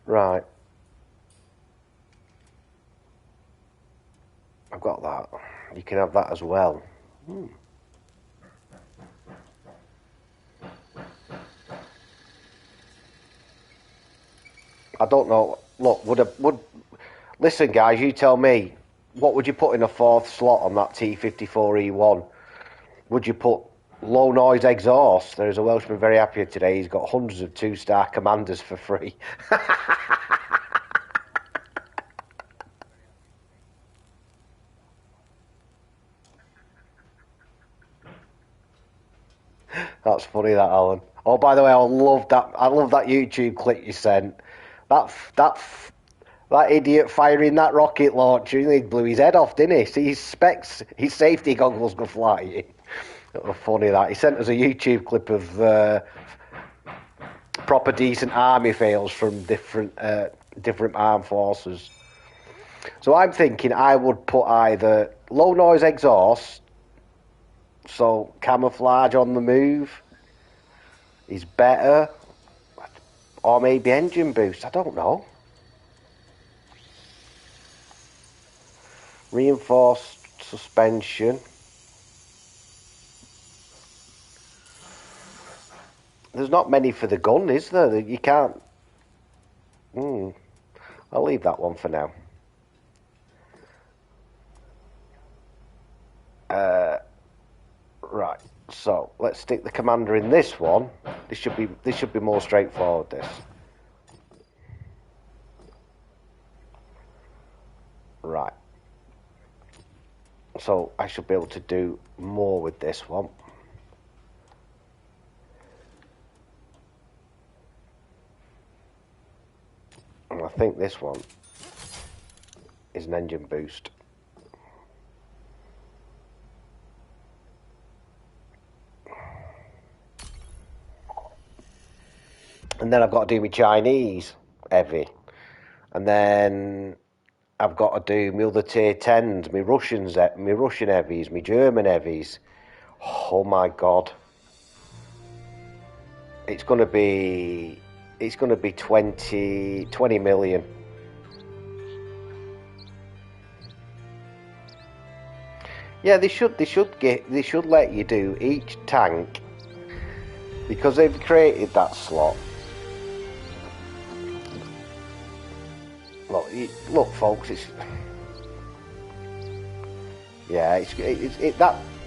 Right. I've got that. You can have that as well. I don't know. Look, listen, guys. You tell me. What would you put in a fourth slot on that T54E1? Would you put low noise exhaust? There is a Welshman very happy today. He's got hundreds of 2-star commanders for free. That's funny, that, Alan. Oh, by the way, I love that. I love that YouTube clip you sent. That idiot firing that rocket launcher, he blew his head off, didn't he? See, his safety goggles go flying. That was funny, that. He sent us a YouTube clip of proper decent army fails from different armed forces. So I'm thinking I would put either low noise exhaust, so camouflage on the move is better, or maybe engine boost, I don't know. Reinforced suspension. There's not many for the gun, is there? You can't... I'll leave that one for now. Right, so let's stick the commander in this one. This should be more straightforward, this. Right. So I should be able to do more with this one. And I think this one is an engine boost. And then I've got to do my Chinese heavy. And then I've got to do my other tier 10s, my Russian heavies, my German heavies. Oh my God. It's gonna be 20 million. Yeah, they should let you do each tank, because they've created that slot. Look, folks,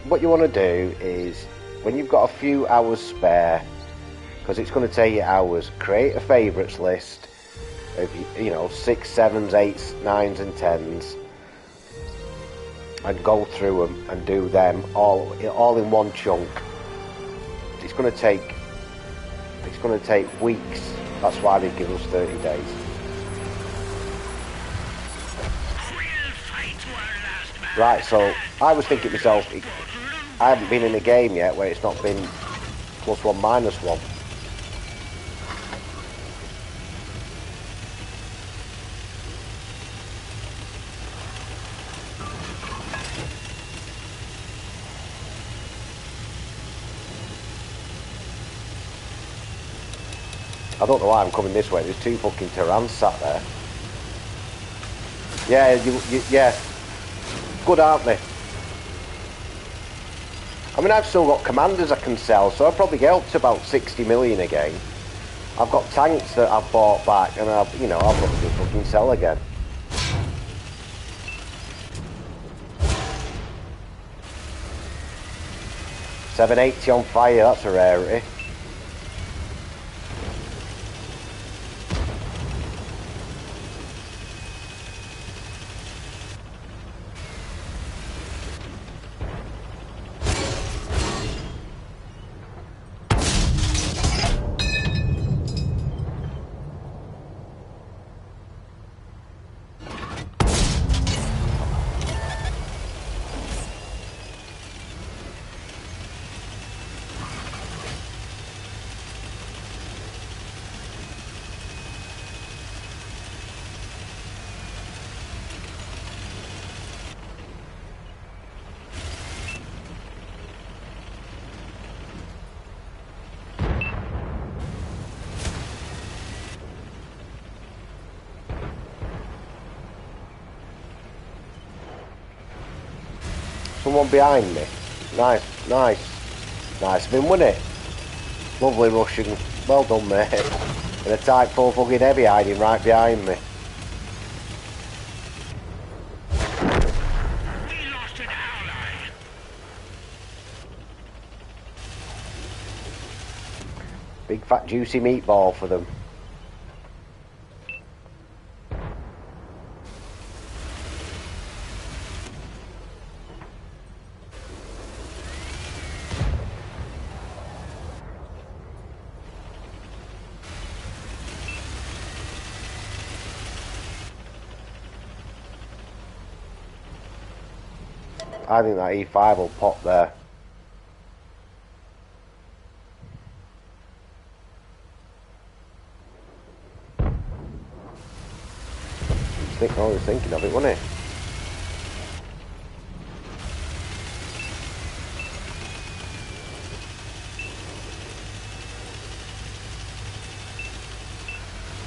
what you want to do is, when you've got a few hours spare, because it's going to take you hours, create a favourites list of 6s, 7s, 8s, 9s and 10s, and go through them and do them all in one chunk. It's going to take weeks. That's why they give us 30 days. Right, so I was thinking to myself, I haven't been in a game yet where it's not been +1, -1. I don't know why I'm coming this way. There's 2 fucking Terrans sat there. Yeah, yeah. Good, aren't they? I mean, I've still got commanders I can sell, so I'll probably get up to about 60 million again. I've got tanks that I've bought back, and I'll probably fucking sell again. $780 on fire, that's a rarity. Someone behind me. Nice, nice. Nice of him, wasn't it? Lovely Russian. Well done, mate. And a Type 4 fucking heavy hiding right behind me. We lost an ally. Big fat juicy meatball for them. I think that E5 will pop there. I was thinking of it, wasn't it?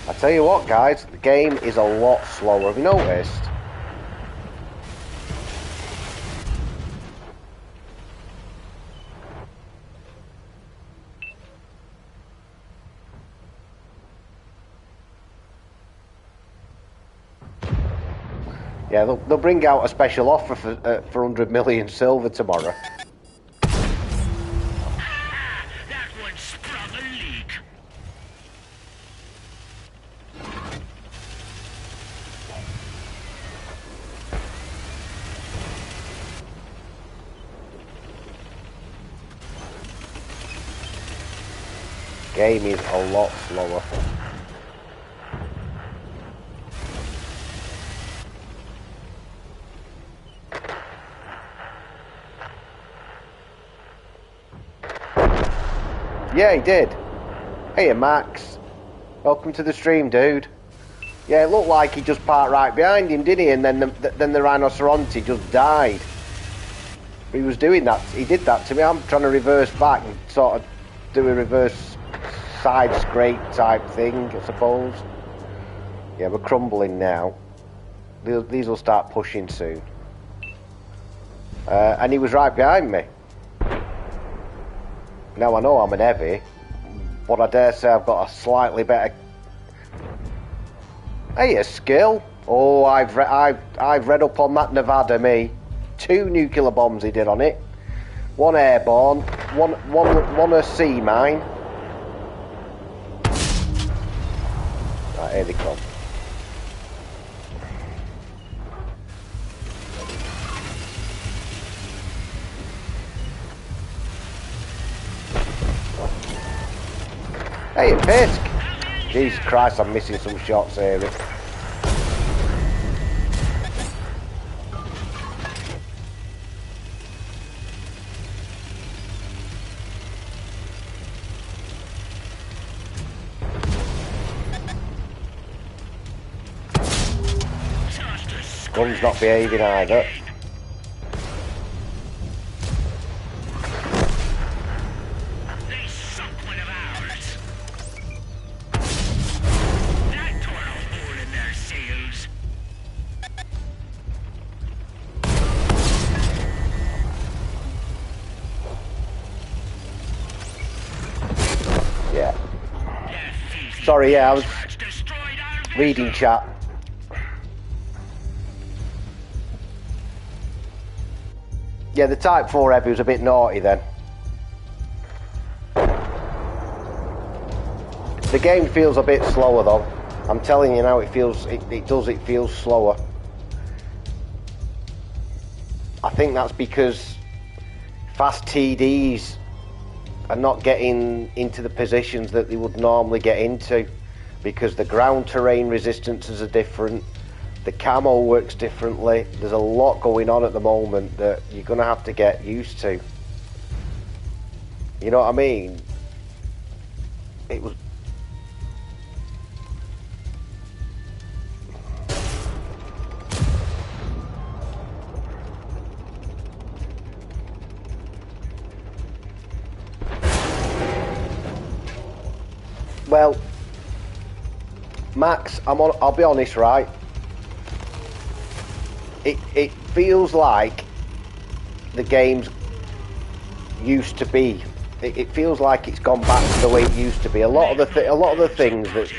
I tell you what, guys, the game is a lot slower. Have you noticed? Yeah, they'll bring out a special offer for 100 million silver tomorrow. That one sprung a leak. Game is a lot slower. Yeah, he did. Hey, Max. Welcome to the stream, dude. Yeah, it looked like he just parked right behind him, didn't he? And then the rhinoceronte just died. But he was doing that. He did that to me. I'm trying to reverse back and sort of do a reverse side scrape type thing, I suppose. Yeah, we're crumbling now. These will start pushing soon. And he was right behind me. Now I know I'm an heavy, but I dare say I've got a slightly better. Hey, a skill. Oh, I've read up on that Nevada. Me, 2 nuclear bombs he did on it. 1 airborne, one a sea mine. Right, here they come. Hey, Fisk! Jesus Christ, I'm missing some shots here. Gun's not behaving either. Sorry, yeah, I was reading chat. Yeah, the Type 4 Heavy was a bit naughty then. The game feels a bit slower though. I'm telling you now, it feels slower. I think that's because fast TDs are not getting into the positions that they would normally get into, because the ground terrain resistances are different, the camo works differently. There's a lot going on at the moment that you're going to have to get used to. You know what I mean? It was... Well, Max, I'll be honest, right? It feels like the games used to be it feels like it's gone back to the way it used to be. A lot of the things that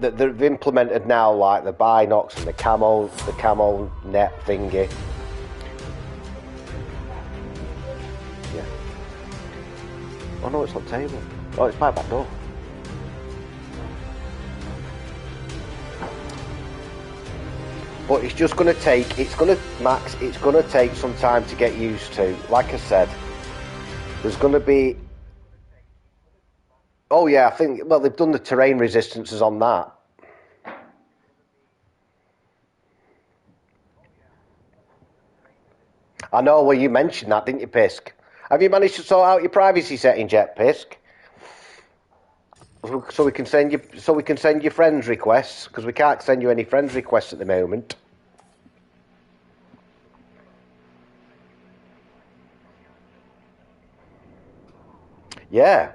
that they've implemented now, like the binocs and the camo net thingy. Yeah. Oh no, it's on table. Oh, it's by back door. But it's just going to take, Max, it's going to take some time to get used to. Like I said, there's going to be... Oh yeah, I think, well, they've done the terrain resistances on that. I know, well, you mentioned that, didn't you, Pisk? Have you managed to sort out your privacy settings yet, Pisk? So we can send you friends requests, because we can't send you any friends requests at the moment. Yeah,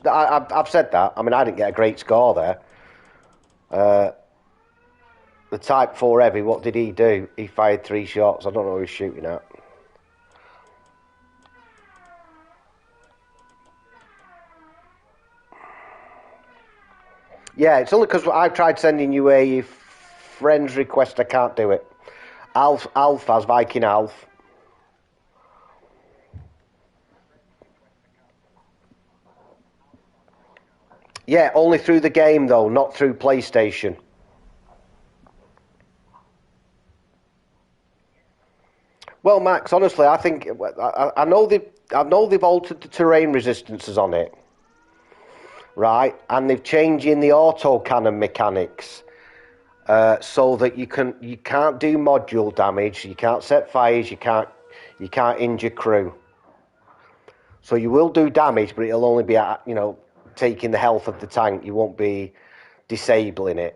I've said that. I mean, I didn't get a great score there. The Type 4 Heavy, what did he do? He fired 3 shots. I don't know who he's shooting at. Yeah, it's only because I've tried sending you a friends request. I can't do it. Alf has Viking Alf. Yeah, only through the game though, not through PlayStation. Well, Max, honestly, I think I know they've altered the terrain resistances on it, right? And they've changed in the autocannon mechanics. So that you can't do module damage, you can't set fires, you can't injure crew. So you will do damage, but it'll only be at, taking the health of the tank. You won't be disabling it.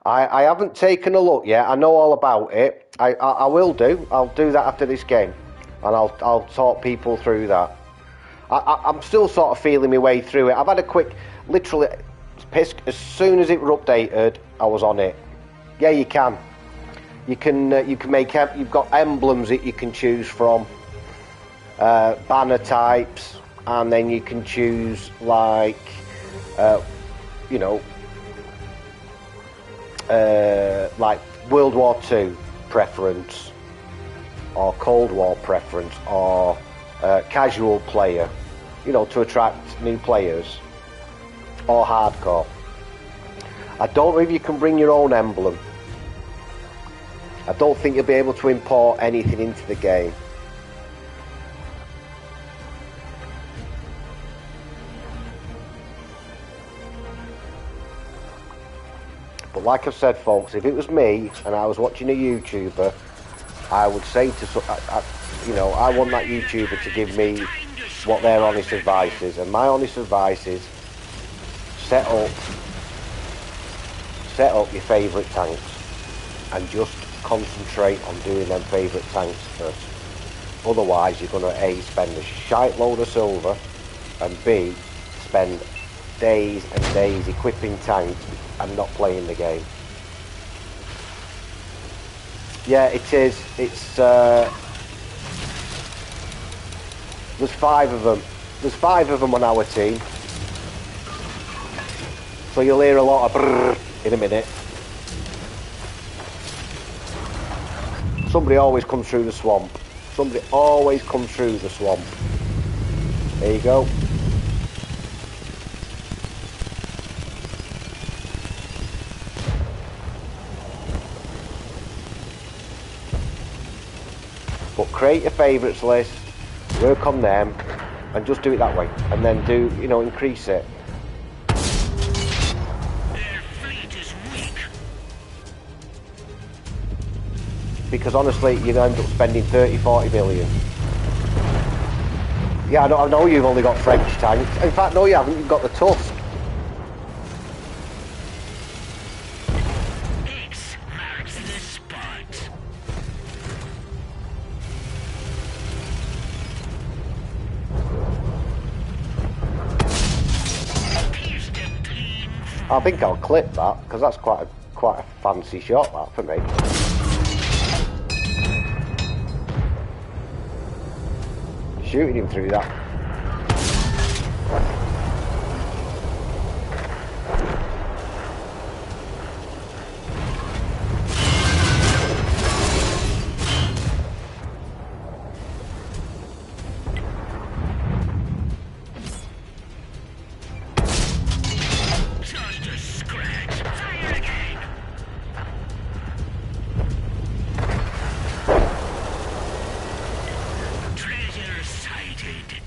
I haven't taken a look yet. I know all about it. I will do. I'll do that after this game, and I'll talk people through that. I'm still sort of feeling my way through it. I've had a quick, literally, Pisk, as soon as it was updated, I was on it. Yeah, you can. You can make. You've got emblems that you can choose from, banner types, and then you can choose like, like World War II preference, or Cold War preference, or casual player, to attract new players, or hardcore. I don't know if you can bring your own emblem. I don't think you'll be able to import anything into the game. But like I've said, folks, if it was me and I was watching a YouTuber, I would say I want that YouTuber to give me what their honest advice is. And my honest advice is set up your favourite tanks and just concentrate on doing them favourite tanks first. Otherwise, you're going to A, spend a shite load of silver, and B, spend days and days equipping tanks and not playing the game. Yeah, it is. It's there's 5 of them. There's 5 of them on our team. So you'll hear a lot of brrr in a minute. Somebody always comes through the swamp. Somebody always comes through the swamp. There you go. But create a favourites list, work on them, and just do it that way. And then do, increase it. Their fleet is weak. Because honestly, you end up spending 30-40 million. Yeah, I know you've only got French tanks. In fact, no, you haven't. You've got the Tusk. I think I'll clip that because that's quite a fancy shot that for me. Shooting him through that. Just a scratch. Fire again. Treasure sighted.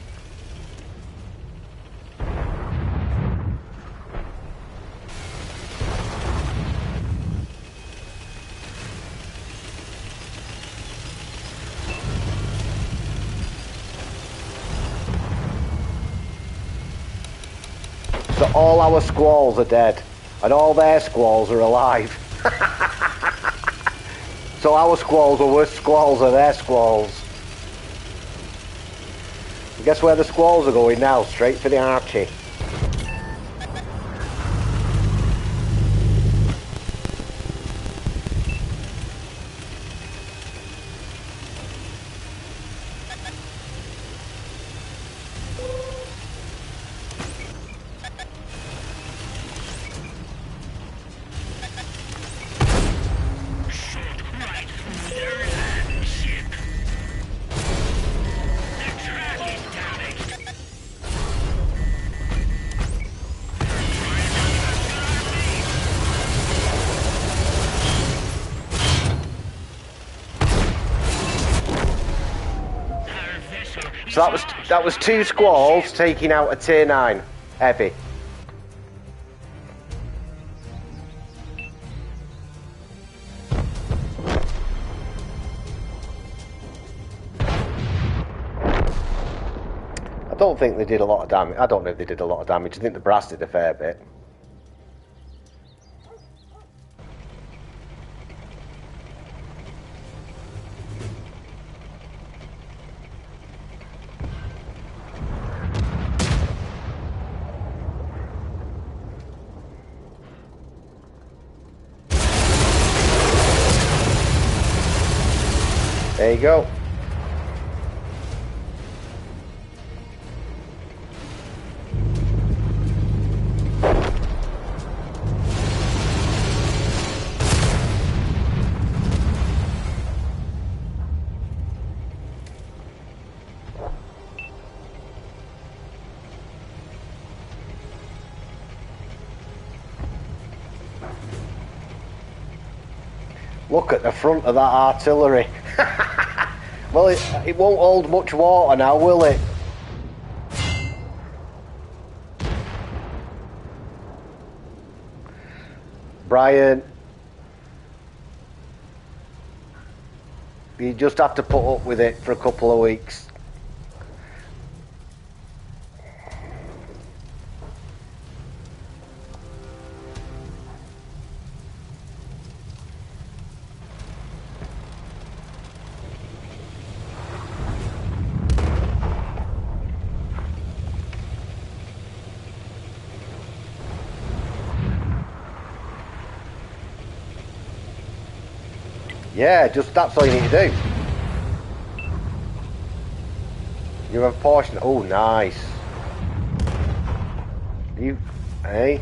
So all our squalls are dead, and all their squalls are alive. So our squalls are worse squalls than their squalls. Guess where the squalls are going now? Straight for the Archie. Shot right through their land ship. The track is damaged. Our vessel is So that was 2 squalls taking out a tier 9 heavy. I don't think they did a lot of damage. I don't know if they did a lot of damage. I think the brass did a fair bit. There you go. Look at the front of that artillery. Well, it won't hold much water now, will it? Brian, you just have to put up with it for a couple of weeks. Yeah, just that's all you need to do. You have a portion. Oh, nice. You, hey.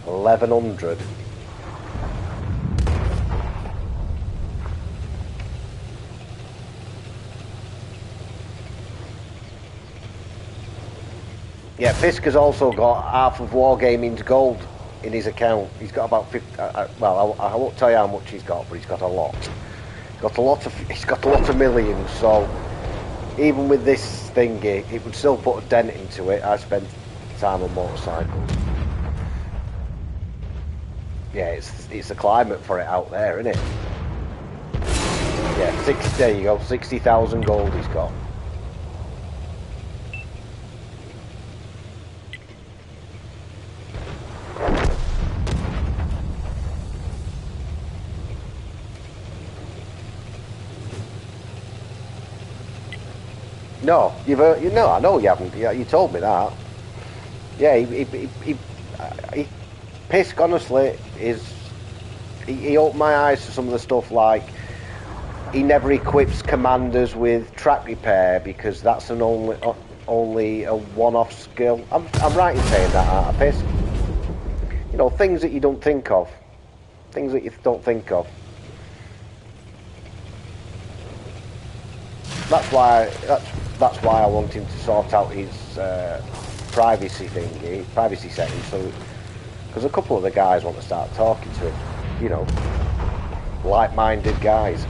$1,100. Yeah, Fisk has also got half of Wargaming's gold in his account. He's got about 50. Well, I won't tell you how much he's got, but he's got a lot. He's got a lot of millions. So even with this thingy, it would still put a dent into it. I spent time on motorcycles. Yeah, it's the climate for it out there, isn't it? Yeah, there you go, 60,000 gold he's got. No, no, I know you haven't. Yeah, you told me that. Yeah, he Pisk, honestly, he opened my eyes to some of the stuff like he never equips commanders with track repair because that's an only a one-off skill. I'm right in saying that, aren't I, Pisk? You know, things that you don't think of. Things that you don't think of. That's why I want him to sort out his privacy settings. So, because a couple of the guys want to start talking to him, you know, like-minded guys.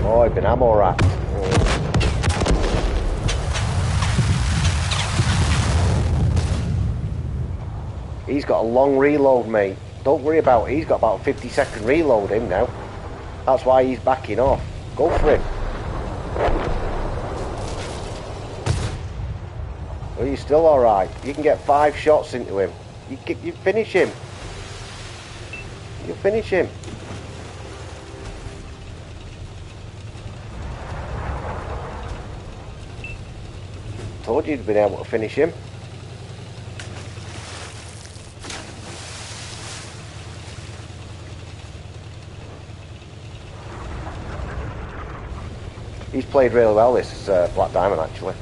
Oh, I've been ammo racked. He's got a long reload, mate. Don't worry about it. He's got about a 50-second reload him now. That's why he's backing off. Go for him. Well, he's still alright. You can get 5 shots into him. You finish him. You finish him. Told you you'd been able to finish him. He's played really well, this Black Diamond, actually.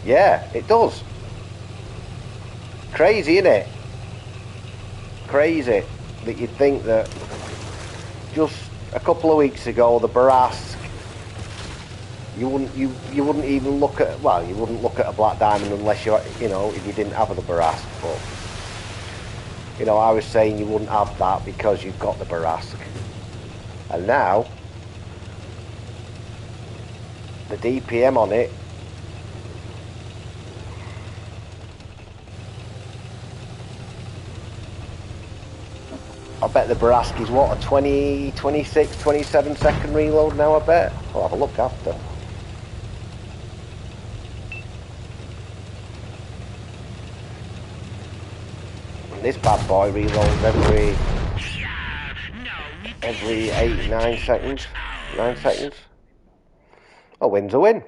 Yeah, it does. Crazy, isn't it? Crazy that you'd think that just a couple of weeks ago the Barask, you wouldn't even look at, well, you wouldn't look at a Black Diamond unless you know, if you didn't have the Barask. But you know, I was saying you wouldn't have that because you've got the Barask, and now the DPM on it. I bet the Barask is what, a 20, 26, 27 second reload now, I bet. I'll have a look after. And this bad boy reloads every 8, 9 seconds. 9 seconds. A win's a win.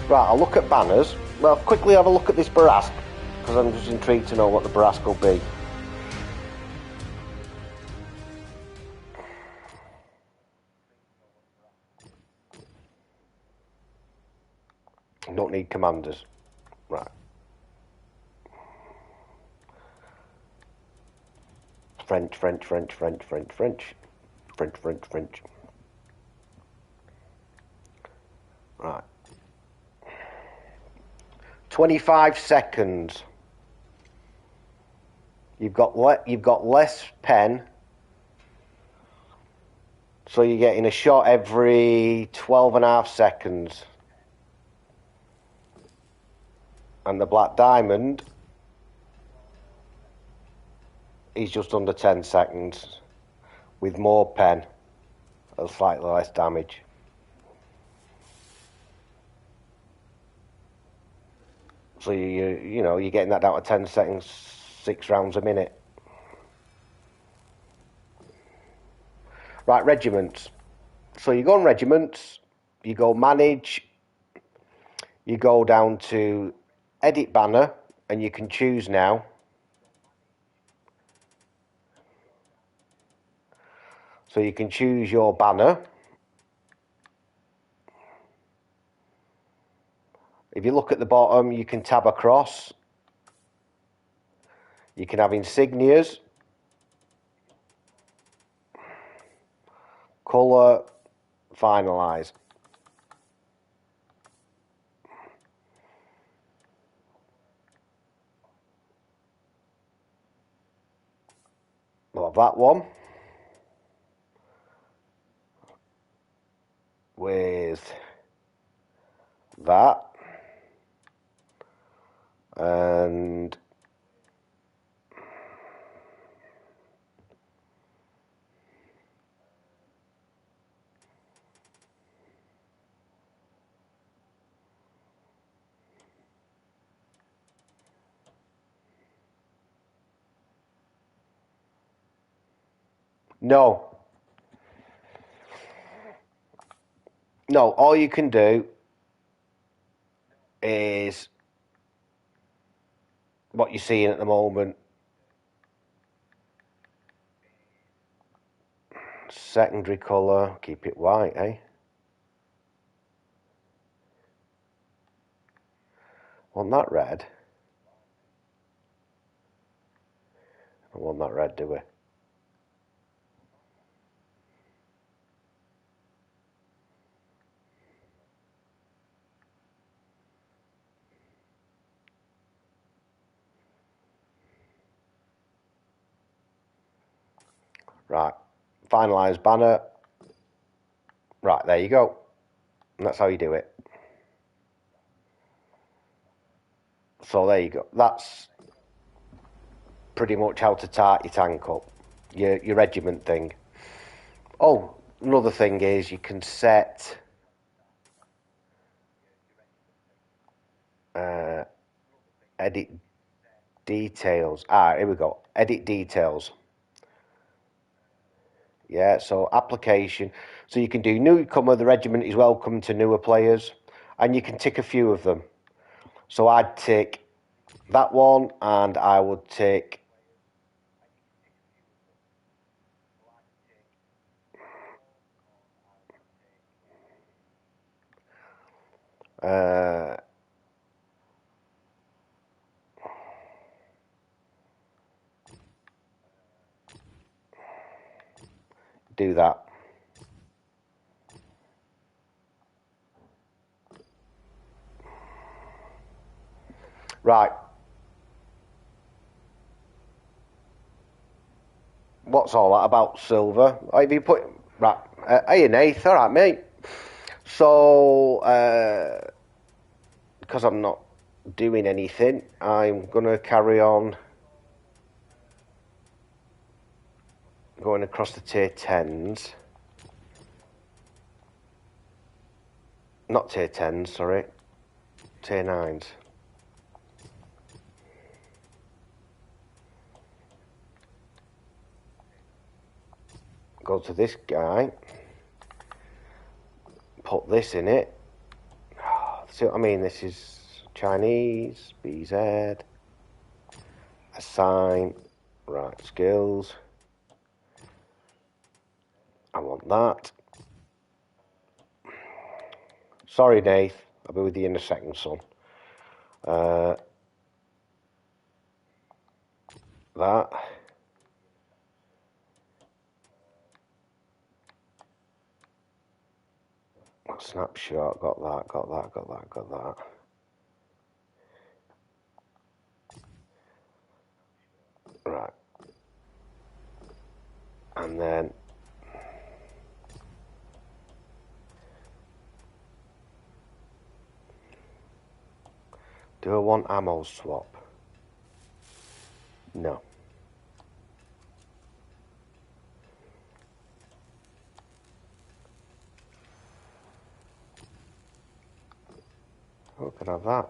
Right, I'll look at banners. Well, quickly have a look at this Barask, because I'm just intrigued to know what the Barask will be. Don't need commanders. Right. French. Right. 25 seconds. You've got less pen, so you're getting a shot every 12.5 seconds. And the Black Diamond is just under 10 seconds with more pen and slightly less damage. So you know, you're getting that down to 10 seconds, 6 rounds a minute. Right, regiments. So you go on regiments, you go manage, you go down to edit banner, and you can choose now. So you can choose your banner. If you look at the bottom, you can tab across. You can have insignias, colour, finalise. We'll have that one with that, and no, all you can do is what you're seeing at the moment. Secondary colour, keep it white, eh? Want that red? I want that red, do we? Right, finalise banner. Right, there you go. And that's how you do it. So there you go. That's pretty much how to tart your tank up, your regiment thing. Oh, another thing is you can set edit details. Here we go. Edit details. Yeah, so application. So you can do newcomer, the regiment is welcome to newer players, and you can tick a few of them. So I'd tick that one, and I would tick do that. Right. What's all that about, Silver? Have you put... Right. Hey, Nath. All right, mate. So, because I'm not doing anything, I'm going to carry on going across the tier 10s. Not tier 10s, sorry. Tier 9s. Go to this guy. Put this in it. See what I mean? This is Chinese, BZ. Assign. Right, skills. I want that. Sorry, Nath. I'll be with you in a second, son. That. Snapshot. Got that, got that, got that, got that. Right. And then do I want ammo swap? No. Oh, can I have that?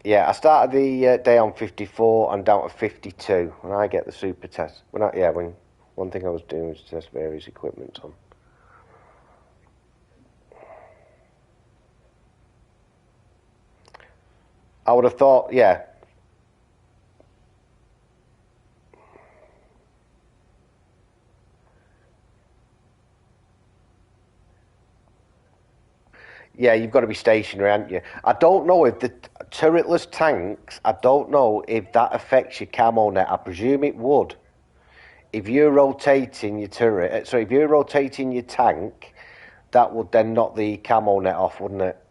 Yeah, I started the day on 54 and down to 52 when I get the super test. When one thing I was doing was to test various equipment on. I would have thought, yeah. Yeah, you've got to be stationary, haven't you? I don't know if the turretless tanks, I don't know if that affects your camo net. I presume it would. If you're rotating your turret, so if you're rotating your tank, that would then knock the camo net off, wouldn't it?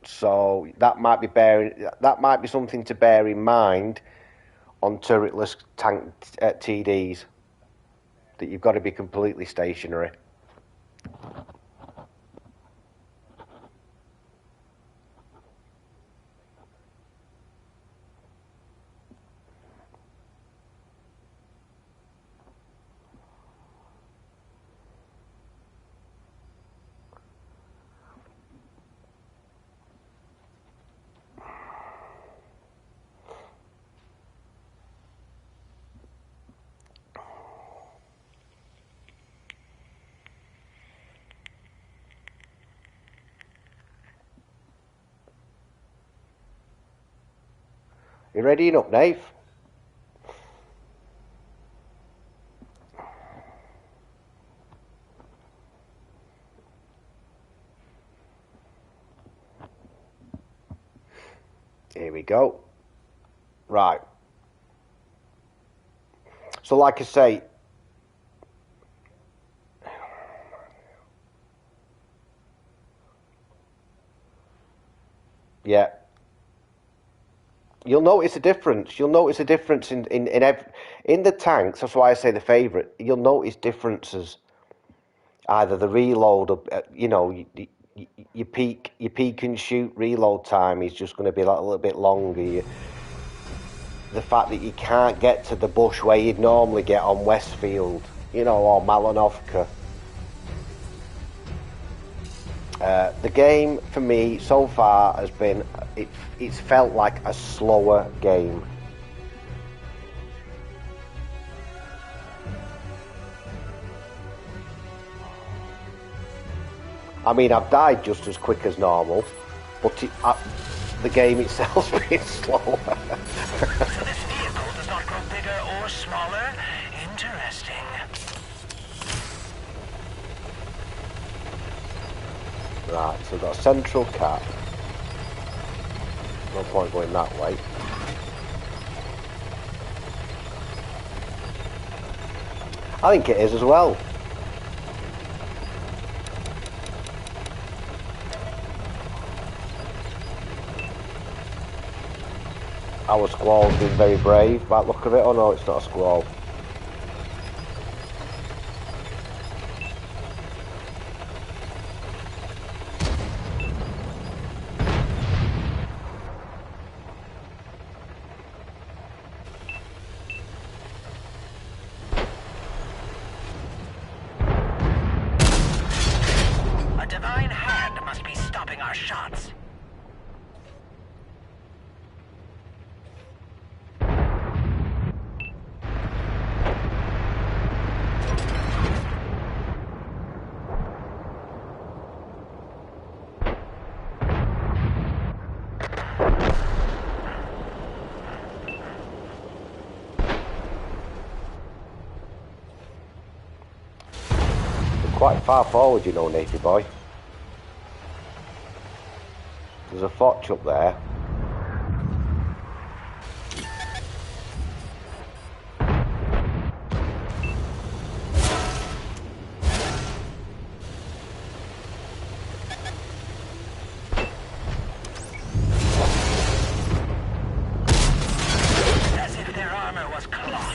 So that might be something to bear in mind on turretless tank TDs, that you've got to be completely stationary. You readying up, Dave? Here we go. Right. So like I say, yeah, you'll notice a difference. You'll notice a difference in the tanks. That's why I say the favourite. You'll notice differences. Either the reload, your peak and shoot reload time is just going to be like a little bit longer. The fact that you can't get to the bush where you'd normally get on Westfield, or Malinovka. The game for me so far has been, it's felt like a slower game. I mean, I've died just as quick as normal, but the game itself's been slower. So this vehicle does not grow bigger or smaller? Interesting. Right, so we've got a central cap. No point going that way. I think it is as well. Our squall's been very brave by the look of it. Oh no, it's not a squall. A divine hand must be stopping our shots. Quite far forward, Navy boy. There's a Foch up there. As if their armor was cloth.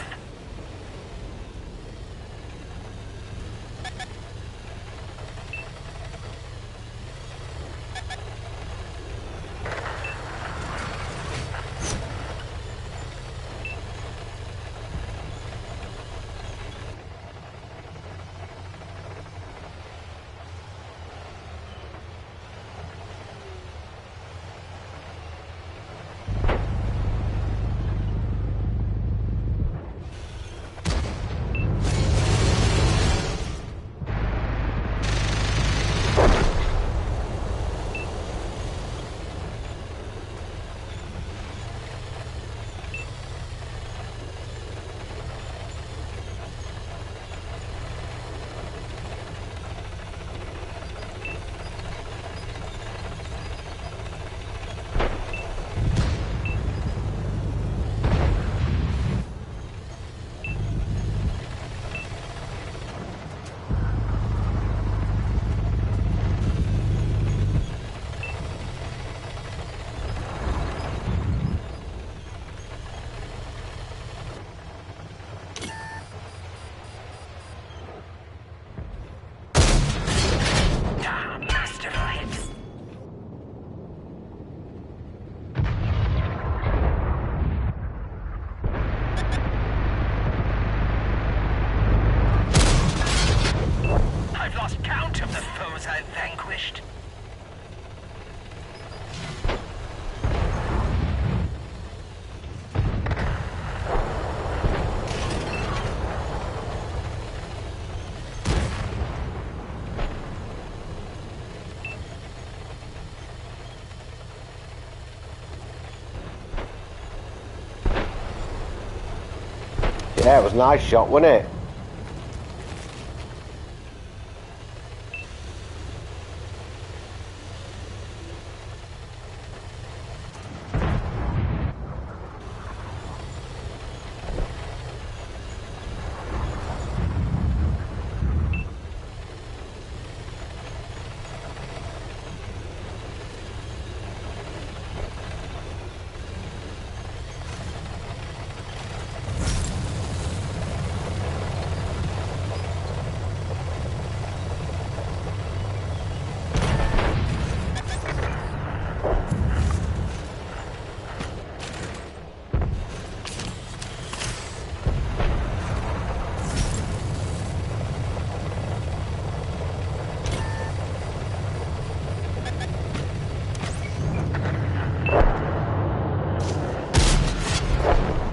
Yeah, it was a nice shot, wasn't it?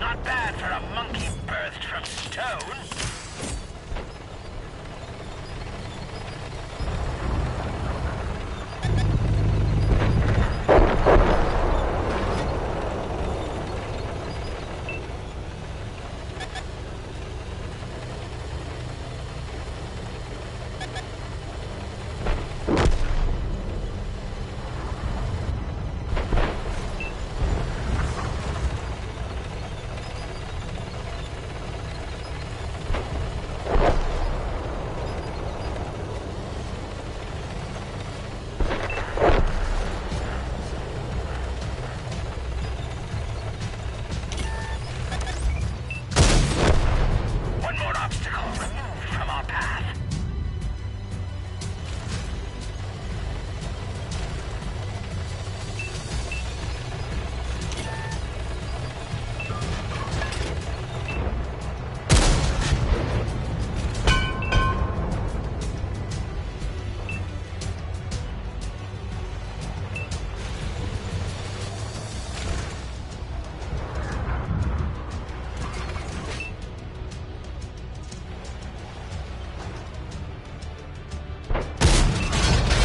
Not bad for a monkey birthed from stone. One more obstacle removed from our path.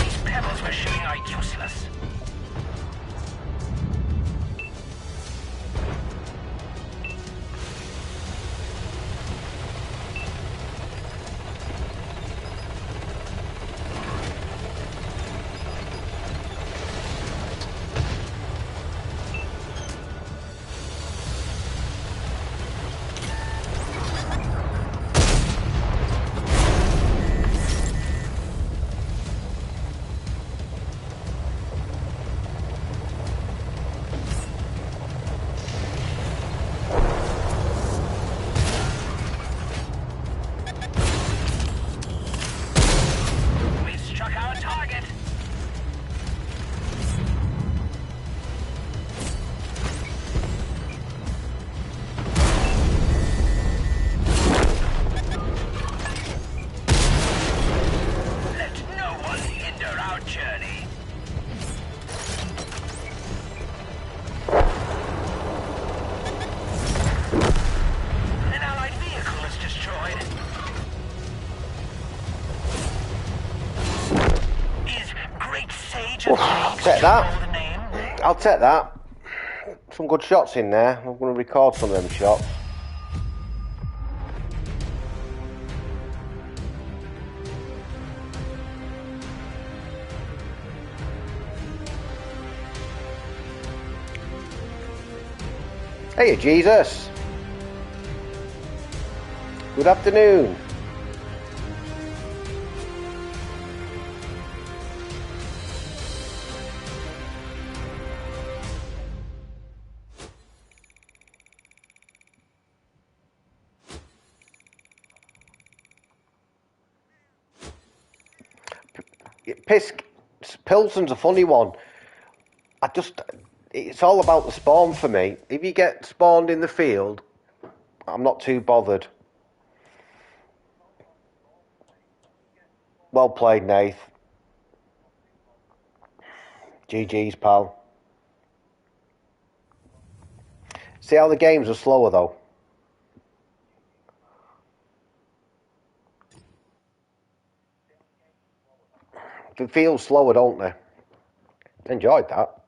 These pebbles we're shooting are useless. We've struck our target. Let no one hinder our journey. An allied vehicle is destroyed. Is Great Sage of Kings Take that. the name? I'll take that. Some good shots in there. I'm going to record some of them shots. Hey, Jesus. Good afternoon. Pilson's a funny one. It's all about the spawn for me. If you get spawned in the field, I'm not too bothered. Well played, Nath. GG's, pal. See how the games are slower, though? It feels slower, don't they? Enjoyed that.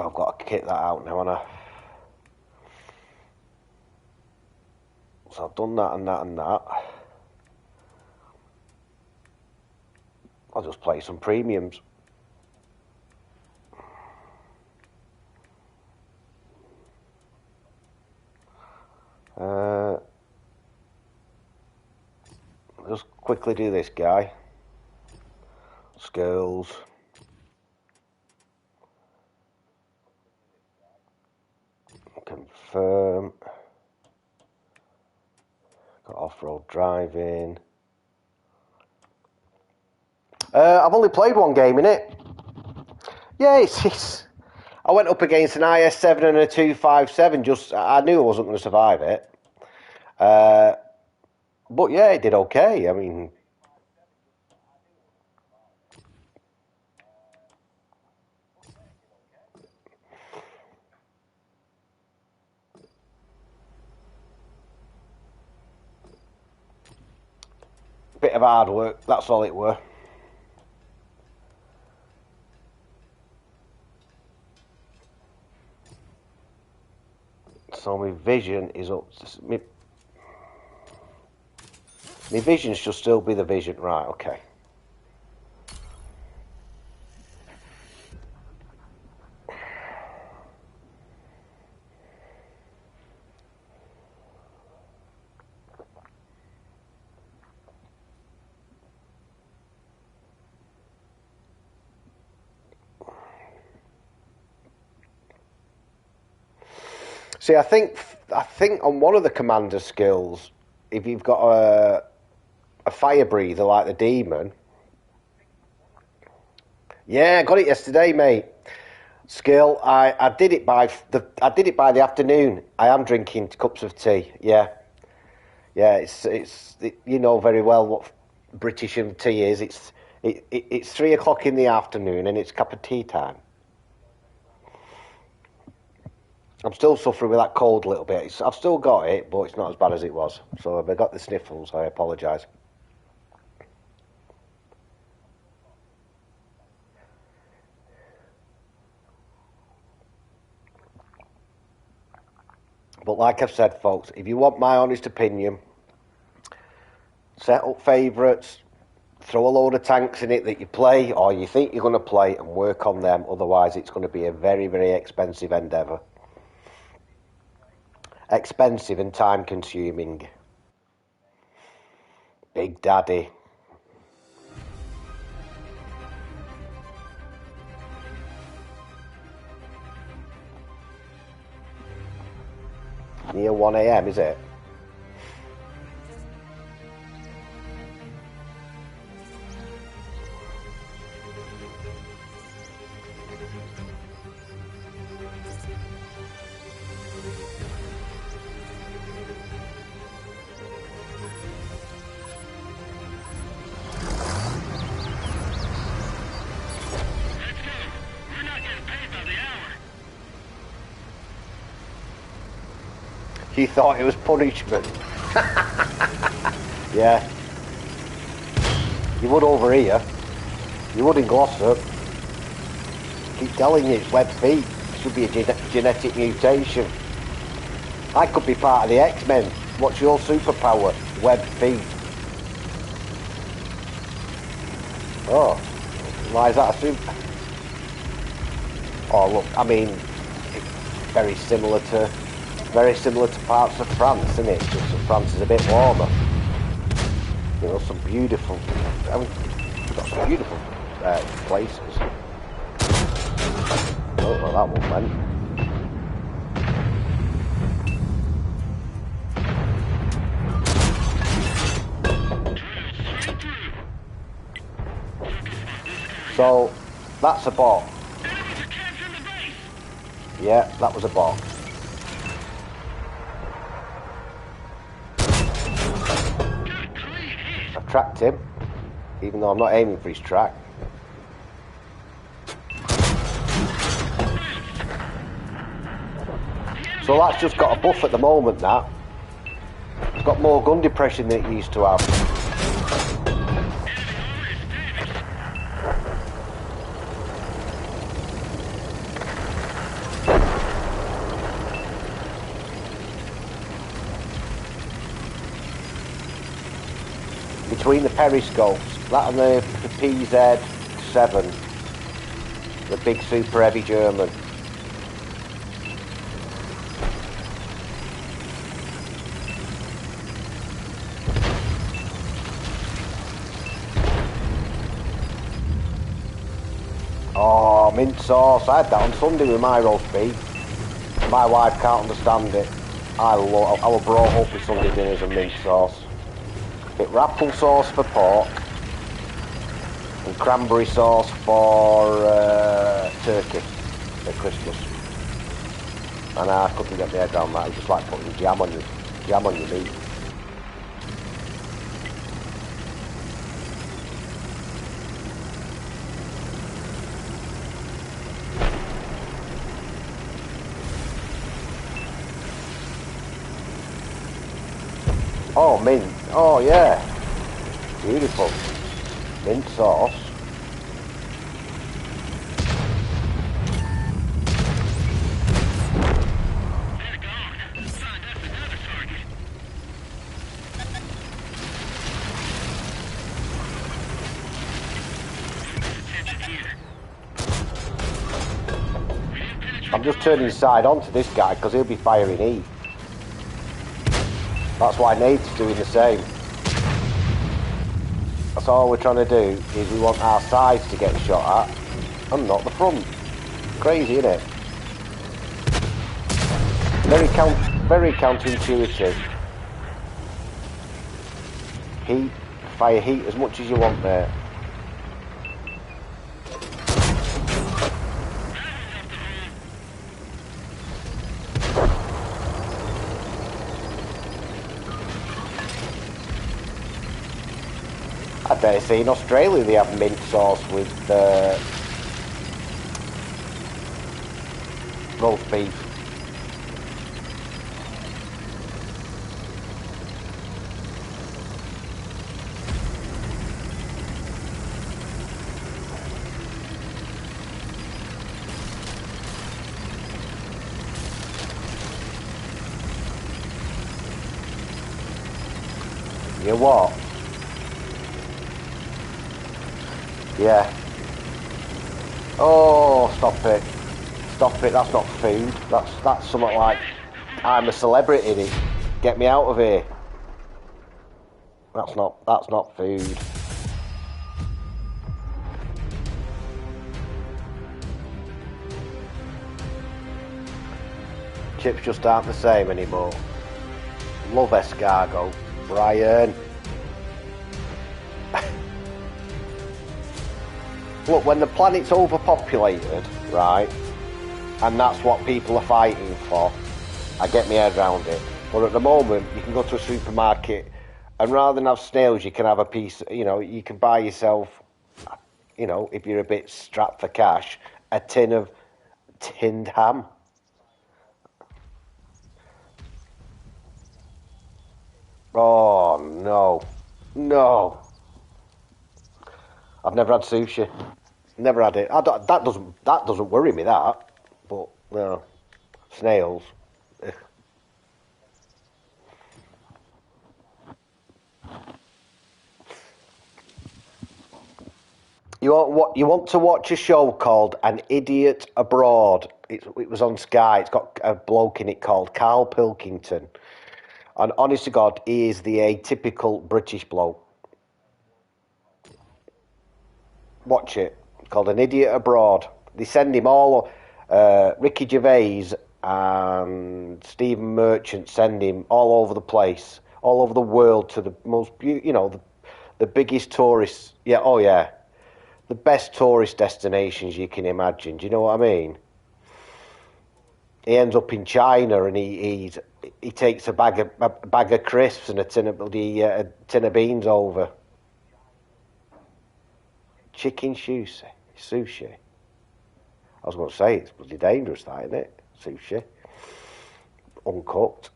I've got to kit that out now, haven't I? So I've done that and that and that. I'll just play some premiums. Just quickly do this guy. Skills. Confirm. Got off-road driving. I've only played one game in it. Yeah, it's I went up against an IS7 and a 257. I knew I wasn't going to survive it. But yeah, it did okay. I mean, bit of hard work. That's all it were. So my vision is up. My vision should still be the vision, right? Okay. See, I think on one of the commander skills, if you've got a fire breather like the demon, yeah, I got it yesterday, mate. Skill, I did it by the afternoon. I am drinking cups of tea. Yeah, you know very well what British tea is. It's 3 o'clock in the afternoon and it's cup of tea time. I'm still suffering with that cold a little bit. I've still got it, but it's not as bad as it was. So if I got the sniffles, I apologise. But like I've said, folks, if you want my honest opinion, set up favourites, throw a load of tanks in it that you play or you think you're going to play and work on them. Otherwise, it's going to be a very, very expensive endeavour. Expensive and time consuming. Big Daddy. Near 1 AM, is it? You thought it was punishment. Yeah. You would over here. You would in Glossop. Keep telling you it's web feet. It should be a genetic mutation. I could be part of the X-Men. What's your superpower? Web feet. Oh. Why is that a super... Oh, look, I mean, it's very similar to parts of France, isn't it? Just that France is a bit warmer. You know, some beautiful... I mean, we've got some beautiful places. Oh, well, that one went. So, that's a bot. Yeah, that was a bot. I've tracked him, even though I'm not aiming for his track. So that's just got a buff at the moment, that. It's got more gun depression than it used to have. between the periscopes, that and the PZ7, the big super heavy German. Oh, mint sauce. I had that on Sunday with my roast beef. My wife can't understand it. I was brought up with Sunday dinners and mint sauce. Bit of apple sauce for pork and cranberry sauce for turkey at Christmas. And I couldn't get my head around that. It was just like putting jam on your meat. Oh, mint. Oh, yeah. Beautiful. Mint sauce. I'm just turning side on to this guy because he'll be firing heat. That's why Nate's doing the same. That's all we're trying to do, is we want our sides to get shot at and not the front. Crazy, isn't it? Very counterintuitive. Heat, fire heat as much as you want there. I dare say in Australia they have mint sauce with roast beef. You what? Yeah. Oh, stop it. Stop it, that's not food. That's something like, I'm a celebrity, get me out of here. That's not food. Chips just aren't the same anymore. Love escargot. Brian. Look, when the planet's overpopulated, right, and that's what people are fighting for, I get my head around it. But at the moment, you can go to a supermarket, and rather than have snails, you can have a piece, you can buy yourself, if you're a bit strapped for cash, a tin of tinned ham. Oh, no. No. I've never had sushi. Never had it. That doesn't worry me, that. But no, snails. You want to watch a show called An Idiot Abroad? It was on Sky. It's got a bloke in it called Carl Pilkington, and honest to God, he is the atypical British bloke. Watch it. It's called An Idiot Abroad. They send him all. Ricky Gervais and Stephen Merchant send him all over the place, all over the world, to the most, the biggest tourist. Yeah, oh yeah, the best tourist destinations you can imagine. Do you know what I mean? He ends up in China and he takes a bag of crisps and a tin of beans over. Chicken sushi. I was going to say, it's bloody dangerous, that, isn't it? Sushi. Uncooked.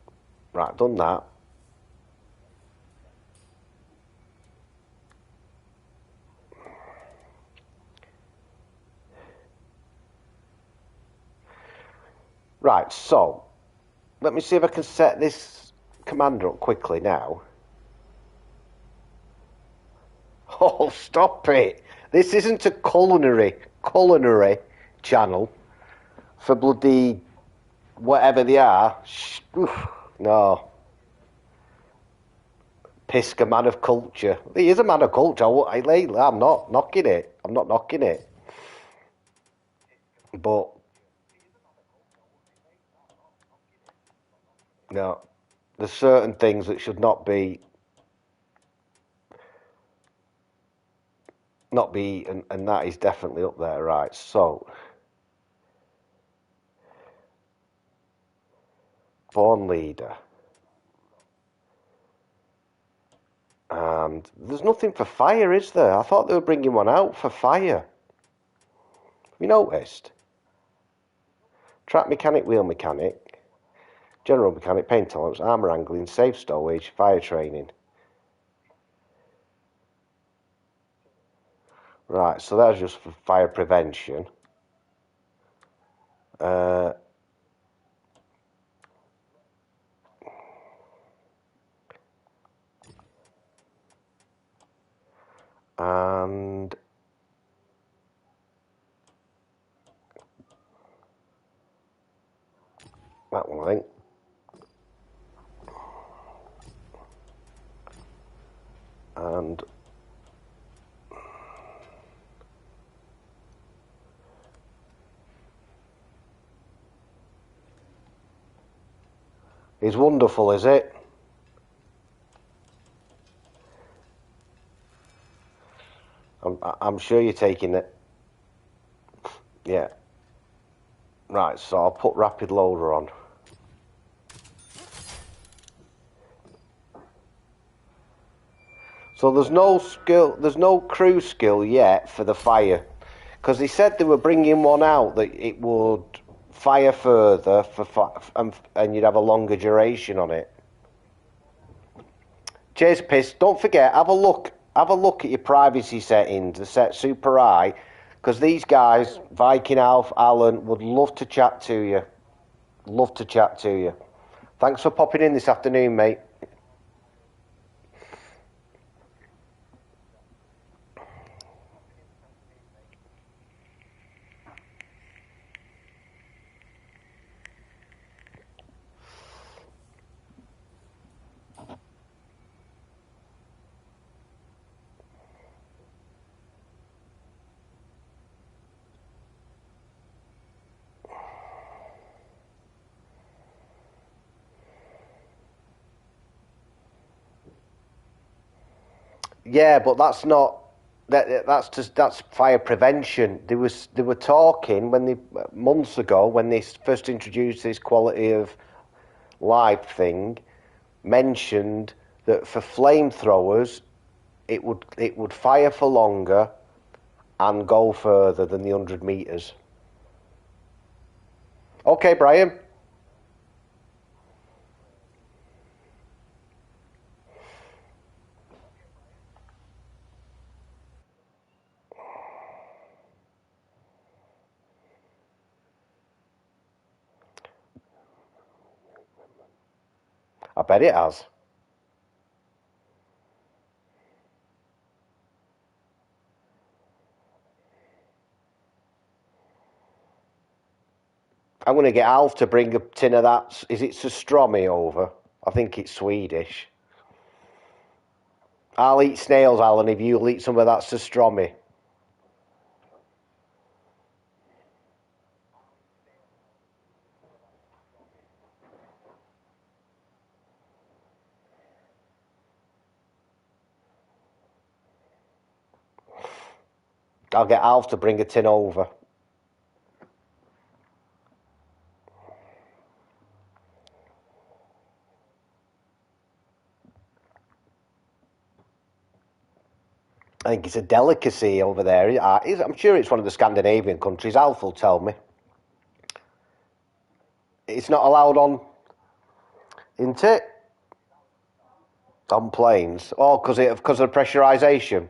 Right, done that. Right, so, let me see if I can set this commander up quickly now. Stop it. This isn't a culinary channel for bloody whatever they are. Oof, no. Pisk, a man of culture. He is a man of culture. I'm not knocking it. I'm not knocking it. But no, there's certain things that should not be eaten, and that is definitely up there, right? So, born leader, and there's nothing for fire, is there? I thought they were bringing one out for fire. Have you noticed? Track mechanic, wheel mechanic, general mechanic, paint tolerance, armour angling, safe stowage, fire training. Right, so that's just for fire prevention. And that one, I think. And it's wonderful, is it? I'm sure you're taking it. Yeah. Right, so I'll put rapid loader on. So there's no crew skill yet for the fire, because they said they were bringing one out that it would fire further and you'd have a longer duration on it. Cheers, Piss. Don't forget, have a look at your privacy settings. They're set super high, because these guys, Viking Alf, Alan, would love to chat to you. Love to chat to you. Thanks for popping in this afternoon, mate. Yeah, but that's not that's fire prevention. They were talking months ago when they first introduced this quality of life thing, mentioned that for flamethrowers it would fire for longer and go further than the 100 meters. Okay, Brian. I bet it has. I'm going to get Alf to bring a tin of that. Is it Sustromi over? I think it's Swedish. I'll eat snails, Alan, if you'll eat some of that Sustromi. I'll get Alf to bring a tin over. I think it's a delicacy over there. I'm sure it's one of the Scandinavian countries. Alf will tell me. It's not allowed on, isn't it? On planes. Oh, because of pressurisation.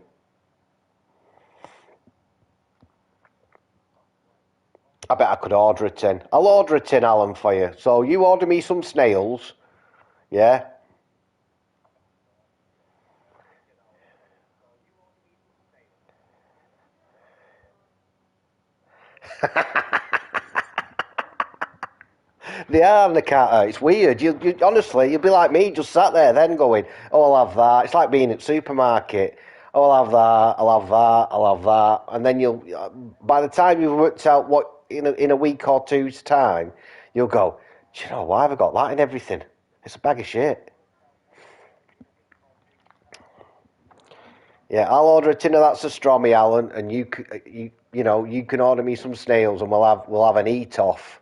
I bet I could order a tin. I'll order a tin, Alan, for you. So you order me some snails, yeah? They are, Nakata. It's weird. You honestly, you'll be like me, just sat there then going, oh, I'll have that. It's like being at the supermarket. Oh, I'll have that, I'll have that, I'll have that. And then you'll, by the time you've worked out what, in a week or two's time, you'll go, do you know, why have I got that in everything? It's a bag of shit. Yeah, I'll order a tin of that pastrami, Alan, and you can order me some snails, and we'll have an eat off.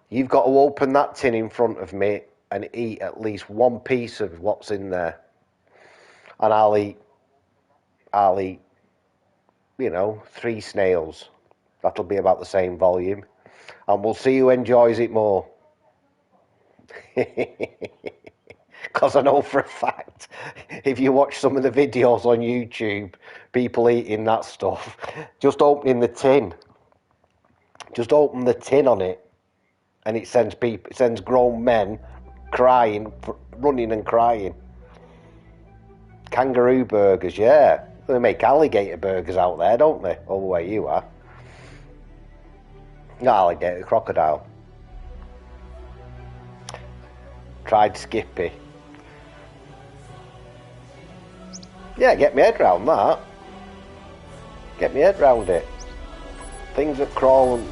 You've got to open that tin in front of me and eat at least one piece of what's in there, and I'll eat, 3 snails. That'll be about the same volume, and we'll see who enjoys it more. Because I know for a fact, if you watch some of the videos on YouTube, people eating that stuff, just opening the tin, just open the tin on it, and it sends grown men crying, running and crying. Kangaroo burgers, yeah. They make alligator burgers out there, don't they? Over where you are. Not alligator, crocodile. Tried Skippy. Yeah, get my head round that. Get my head round it. Things that crawl and,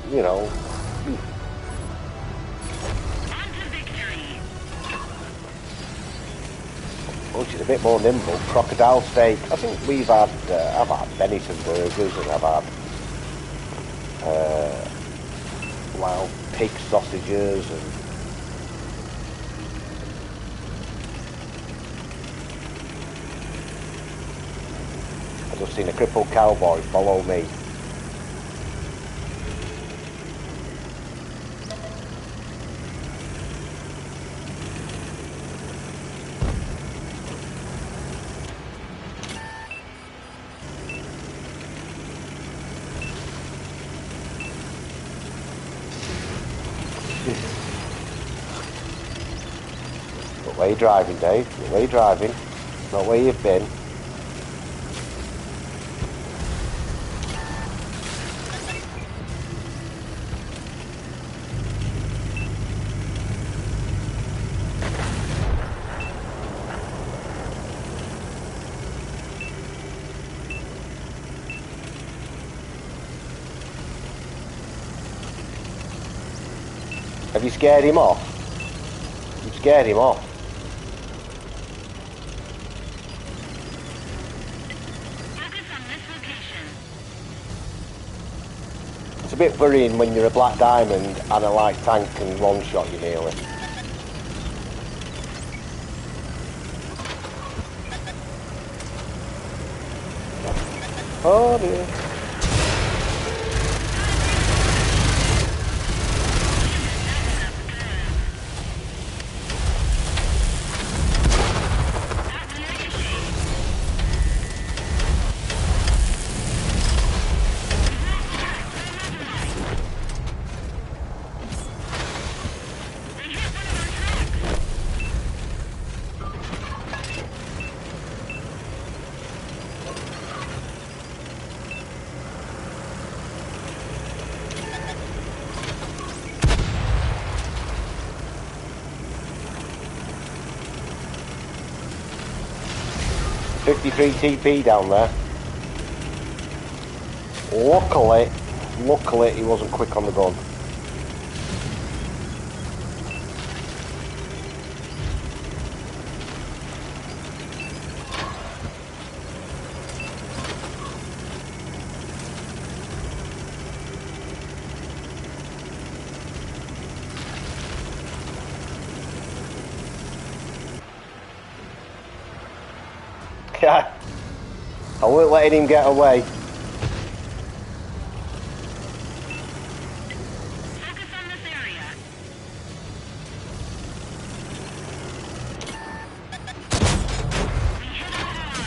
Oh, she's a bit more nimble. Crocodile steak. I think we've had, I've had Benetton burgers, and I've had wild pig sausages, and I've just seen a crippled cowboy follow me. But where you driving, Dave? Where you driving? Not where you've been. Have you scared him off? You've scared him off. It's a bit worrying when you're a black diamond and a light tank and one shot you nearly. Oh dear. .53 TP down there. Luckily he wasn't quick on the gun. Yeah, I weren't letting him get away. Focus on this area. We hit hard.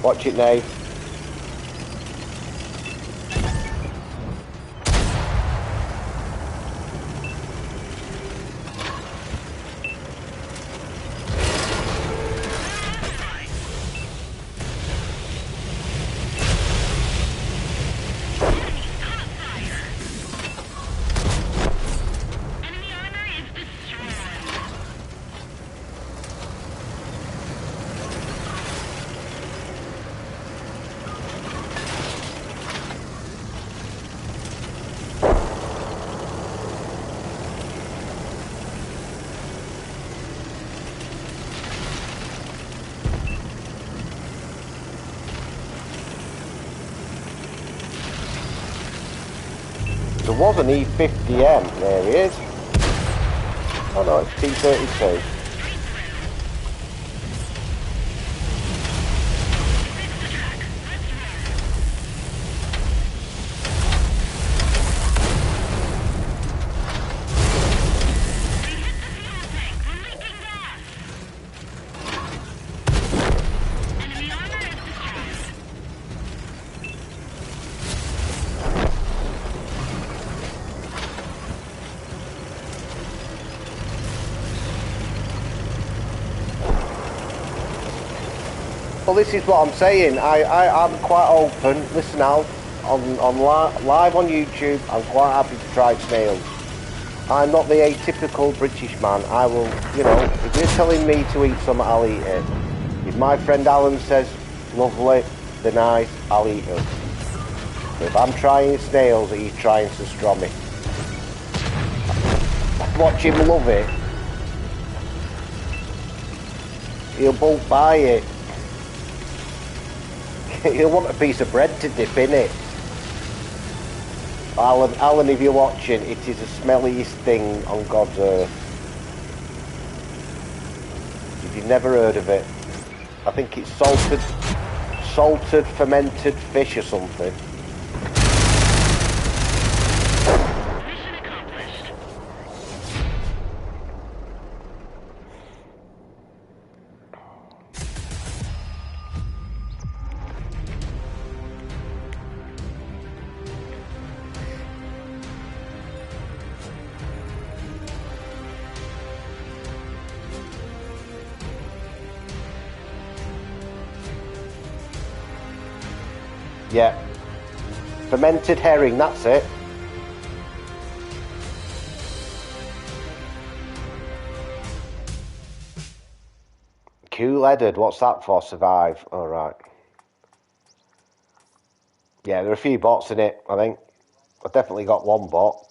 Watch it, Nave. There was an E50M, there he is. Oh no, it's T32. Well, this is what I'm saying. I'm quite open. Listen, Al, live on YouTube, I'm quite happy to try snails. I'm not the atypical British man. I will, you know, if you're telling me to eat some, I'll eat it. If my friend Alan says, lovely, they're nice, I'll eat them. But if I'm trying snails, he's trying pastrami. Watch him love it. He'll bolt buy it. He'll want a piece of bread to dip in it. Alan, if you're watching, it is the smelliest thing on God's earth. If you've never heard of it, I think it's salted fermented fish or something. Mission accomplished. Yeah. Fermented herring, that's it. Cool-headed, what's that for? Survive. Alright. Yeah, there are a few bots in it, I think. I've definitely got one bot.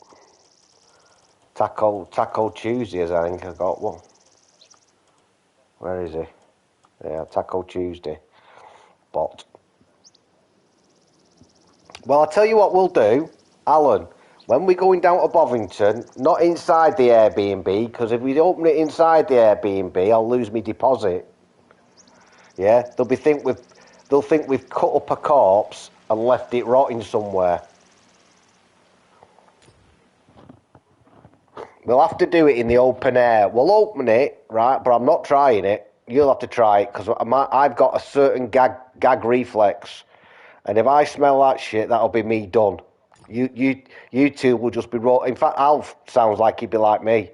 Taco Tuesday, I think I got one. Where is he? Yeah, Taco Tuesday. Bot. Well, I'll tell you what we'll do, Alan. When we're going down to Bovington, not inside the Airbnb, because if we open it inside the Airbnb, I'll lose my deposit. Yeah, they'll think we've cut up a corpse and left it rotting somewhere. We'll have to do it in the open air. We'll open it, right? But I'm not trying it. You'll have to try it because I've got a certain gag reflex, and if I smell that shit, that'll be me done. You two will just be raw. In fact, Alf sounds like he'd be like me.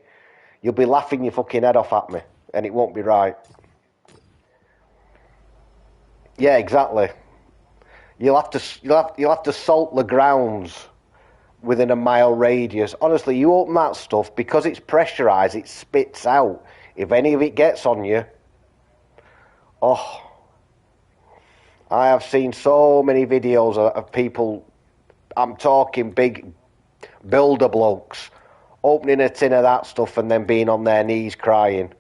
You'll be laughing your fucking head off at me, and it won't be right. Yeah, exactly. You'll have to salt the grounds within a mile radius. Honestly, you open that stuff because it's pressurized. It spits out. If any of it gets on you, oh, I have seen so many videos of people. I'm talking big builder blokes opening a tin of that stuff and then being on their knees crying.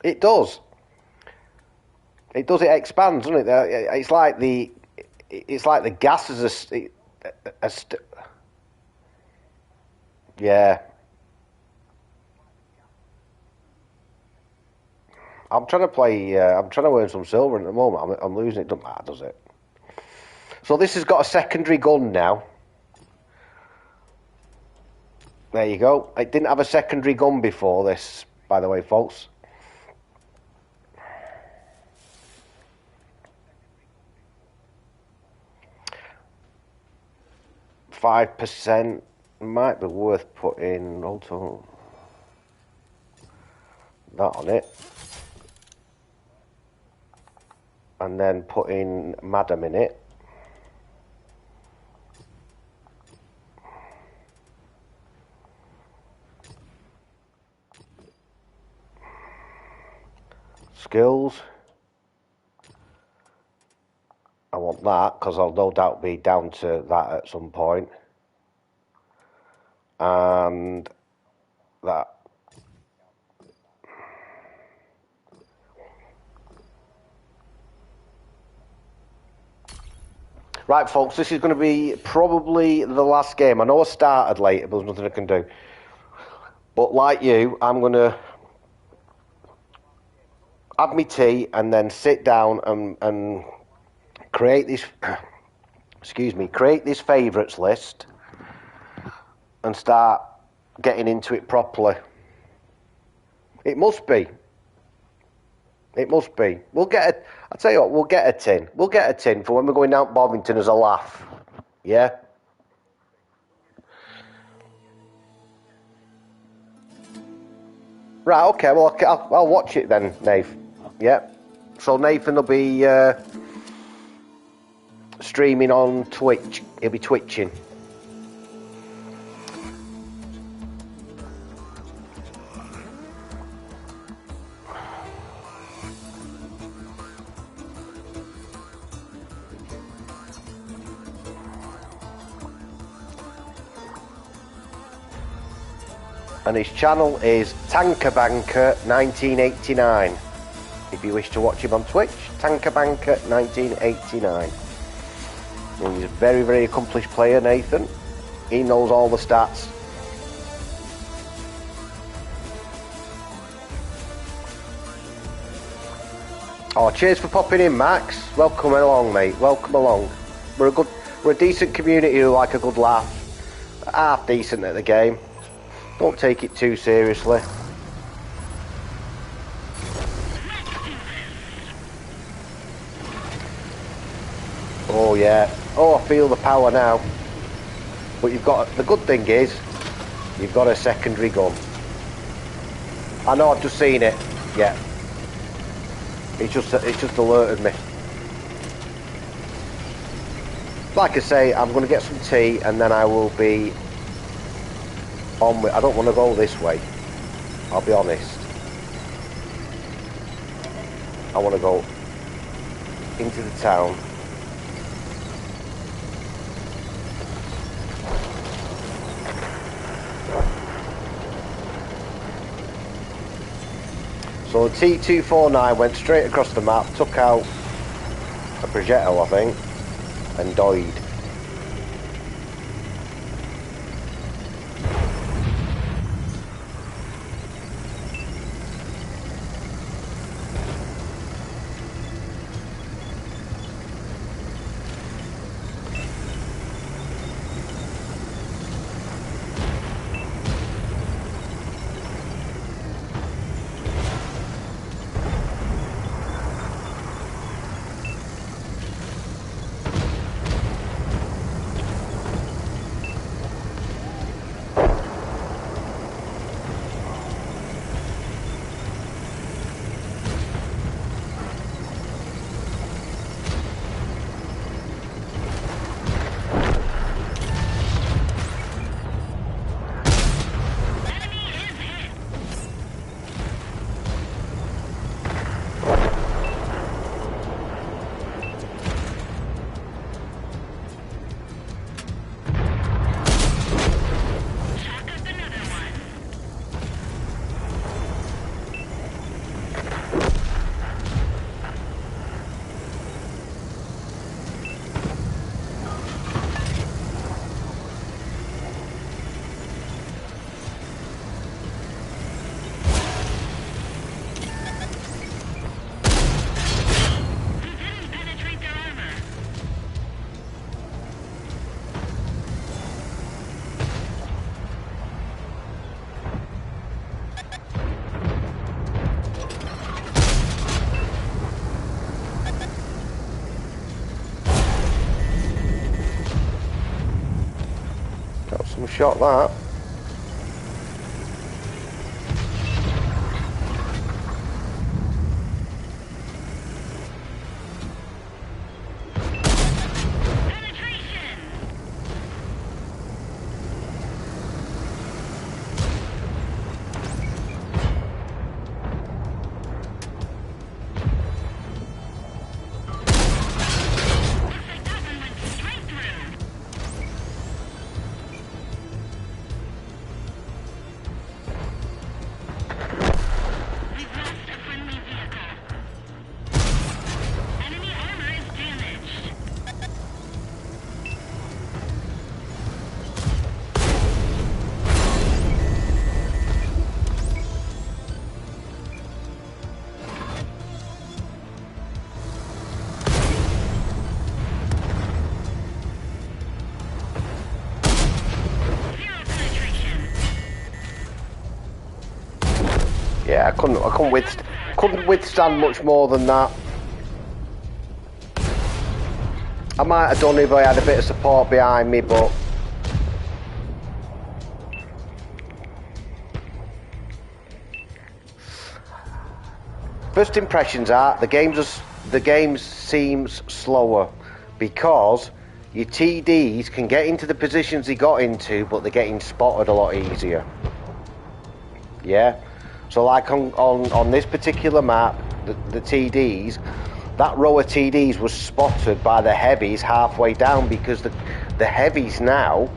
It does. It does. It expands, doesn't it? It's like the gas is yeah. I'm trying to play. I'm trying to earn some silver at the moment. I'm losing it. Doesn't matter, does it? So this has got a secondary gun now. There you go. It didn't have a secondary gun before this, by the way, folks. %5 might be worth putting also that on it, and then putting Madam in it. Skills. I want that because I'll no doubt be down to that at some point. And that. Right, folks, this is going to be probably the last game. I know I started late, but there's nothing I can do. But like you, I'm going to have my tea and then sit down and create this, create this favourites list and start getting into it properly. It must be. It must be. We'll get a, I'll tell you what, we'll get a tin. We'll get a tin for when we're going out Bovington as a laugh. Yeah? Right, okay, well, I'll watch it then, Nath. Yeah. So Nathan will be streaming on Twitch. He'll be twitching. And his channel is Tankerbanker 1989. If you wish to watch him on Twitch, Tankerbanker 1989. And he's a very, very accomplished player, Nathan. He knows all the stats. Oh, cheers for popping in, Max. Welcome along, mate. Welcome along. We're a decent community who like a good laugh. Half decent at the game. Don't take it too seriously. Oh yeah. Oh, I feel the power now. But you've got, the good thing is, you've got a secondary gun. I know, I've just seen it. Yeah. It just alerted me. Like I say, I'm going to get some tea and then I will be on with, I don't want to go this way. I'll be honest. I want to go into the town. So the T249 went straight across the map, took out a projectile, I think, and died. We shot that. Yeah, I couldn't withstand much more than that. I might have done if I had a bit of support behind me, but first impressions are the game seems slower because your TDs can get into the positions they got into, but they're getting spotted a lot easier. Yeah. So like on this particular map, the TDs, that row of TDs was spotted by the heavies halfway down because the heavies now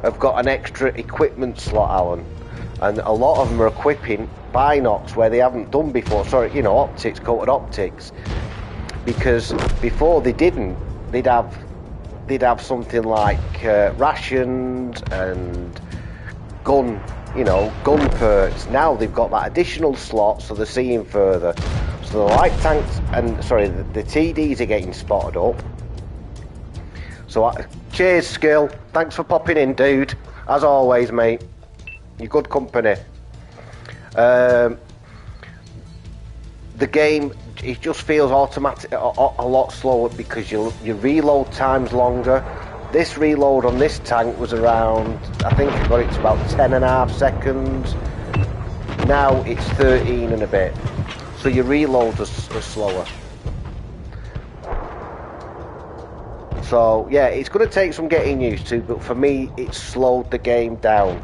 have got an extra equipment slot, Alan. And a lot of them are equipping binocs where they haven't done before. Sorry, you know, optics, coated optics. Because before they didn't, they'd have something like rations and gun perks. Now they've got that additional slot, so they're seeing further. So the light tanks the TDs are getting spotted up. So cheers, Skill. Thanks for popping in, dude. As always, mate. You're good company. The game, it just feels automatic, a lot slower because your reload time's longer. This reload on this tank was around, I think I got it to about 10.5 seconds. Now it's 13 and a bit. So your reloads are slower. So yeah, it's going to take some getting used to, but for me, it's slowed the game down.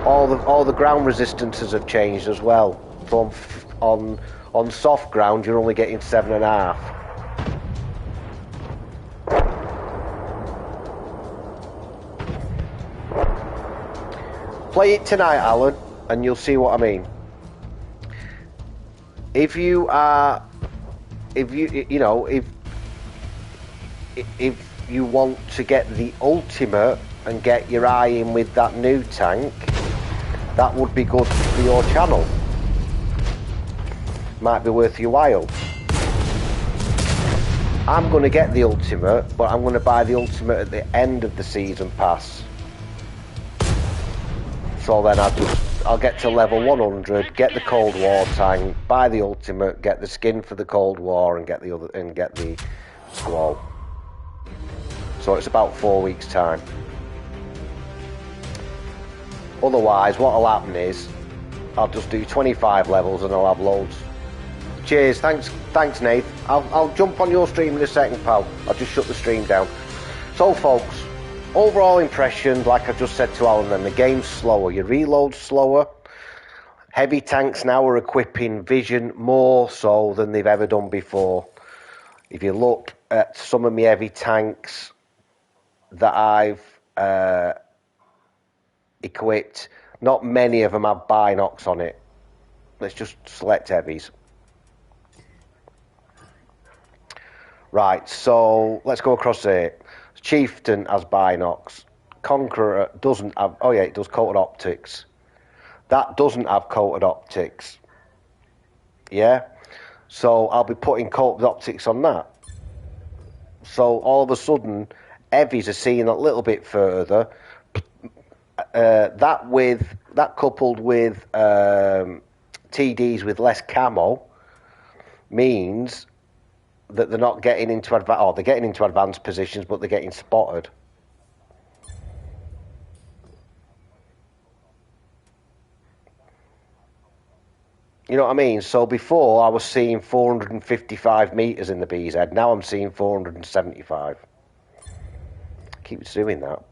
All the ground resistances have changed as well. From on soft ground, you're only getting 7.5. Play it tonight, Alan, and you'll see what I mean. If you want to get the ultimate and get your eye in with that new tank, that would be good for your channel. Might be worth your while. I'm going to get the ultimate, but I'm going to buy the ultimate at the end of the season pass. So then I'll get to level 100, get the Cold War tank, buy the ultimate, get the skin for the Cold War, and get the squall. So it's about 4 weeks' time. Otherwise, what'll happen is I'll just do 25 levels and I'll have loads. Cheers, thanks, Nate. I'll jump on your stream in a second, pal. I'll just shut the stream down. So, folks. Overall impression, like I just said to Alan, then the game's slower. Your reload's slower. Heavy tanks now are equipping vision more so than they've ever done before. If you look at some of my heavy tanks that I've equipped, not many of them have binocs on it. Let's just select heavies. Right, so let's go across here. Chieftain has binocs. Conqueror doesn't have... Oh yeah, it does coated optics. That doesn't have coated optics. Yeah? So I'll be putting coated optics on that. So all of a sudden, heavies are seeing a little bit further. That coupled with TDs with less camo means that they're not getting into they're getting into advanced positions, but they're getting spotted. You know what I mean? So before I was seeing 455 metres in the bee's head. Now I'm seeing 475. Keeps doing that.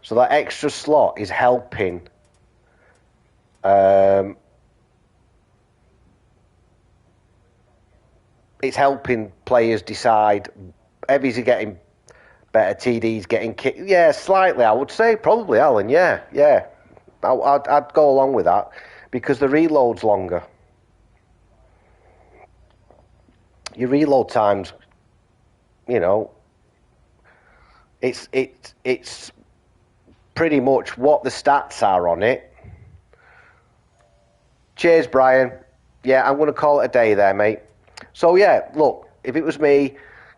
So that extra slot is helping. It's helping players decide. Heavies are getting better. TD's getting kicked. Yeah, slightly. I would say probably Alan. Yeah. I'd go along with that because the reload's longer. Your reload times, you know, it's pretty much what the stats are on it. Cheers, Brian. Yeah, I'm going to call it a day there, mate. So yeah, look, if it was me,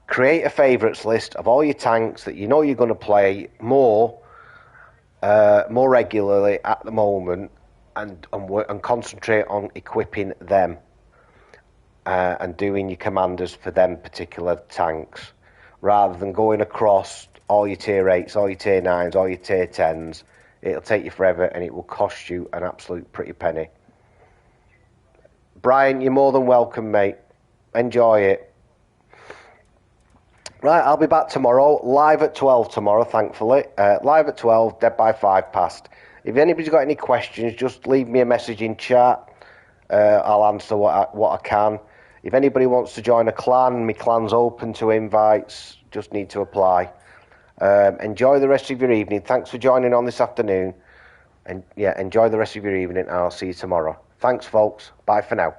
create a favourites list of all your tanks that you know you're going to play more regularly at the moment, and concentrate on equipping them and doing your commanders for them particular tanks, rather than going across all your tier 8s, all your tier 9s, all your tier 10s. It'll take you forever and it will cost you an absolute pretty penny. Brian, you're more than welcome, mate. Enjoy it. Right, I'll be back tomorrow, live at 12 tomorrow, thankfully. Live at 12, dead by 5 past. If anybody's got any questions, just leave me a message in chat. I'll answer what I can. If anybody wants to join a clan, my clan's open to invites. Just need to apply. Enjoy the rest of your evening. Thanks for joining on this afternoon. And yeah, enjoy the rest of your evening, and I'll see you tomorrow. Thanks, folks. Bye for now.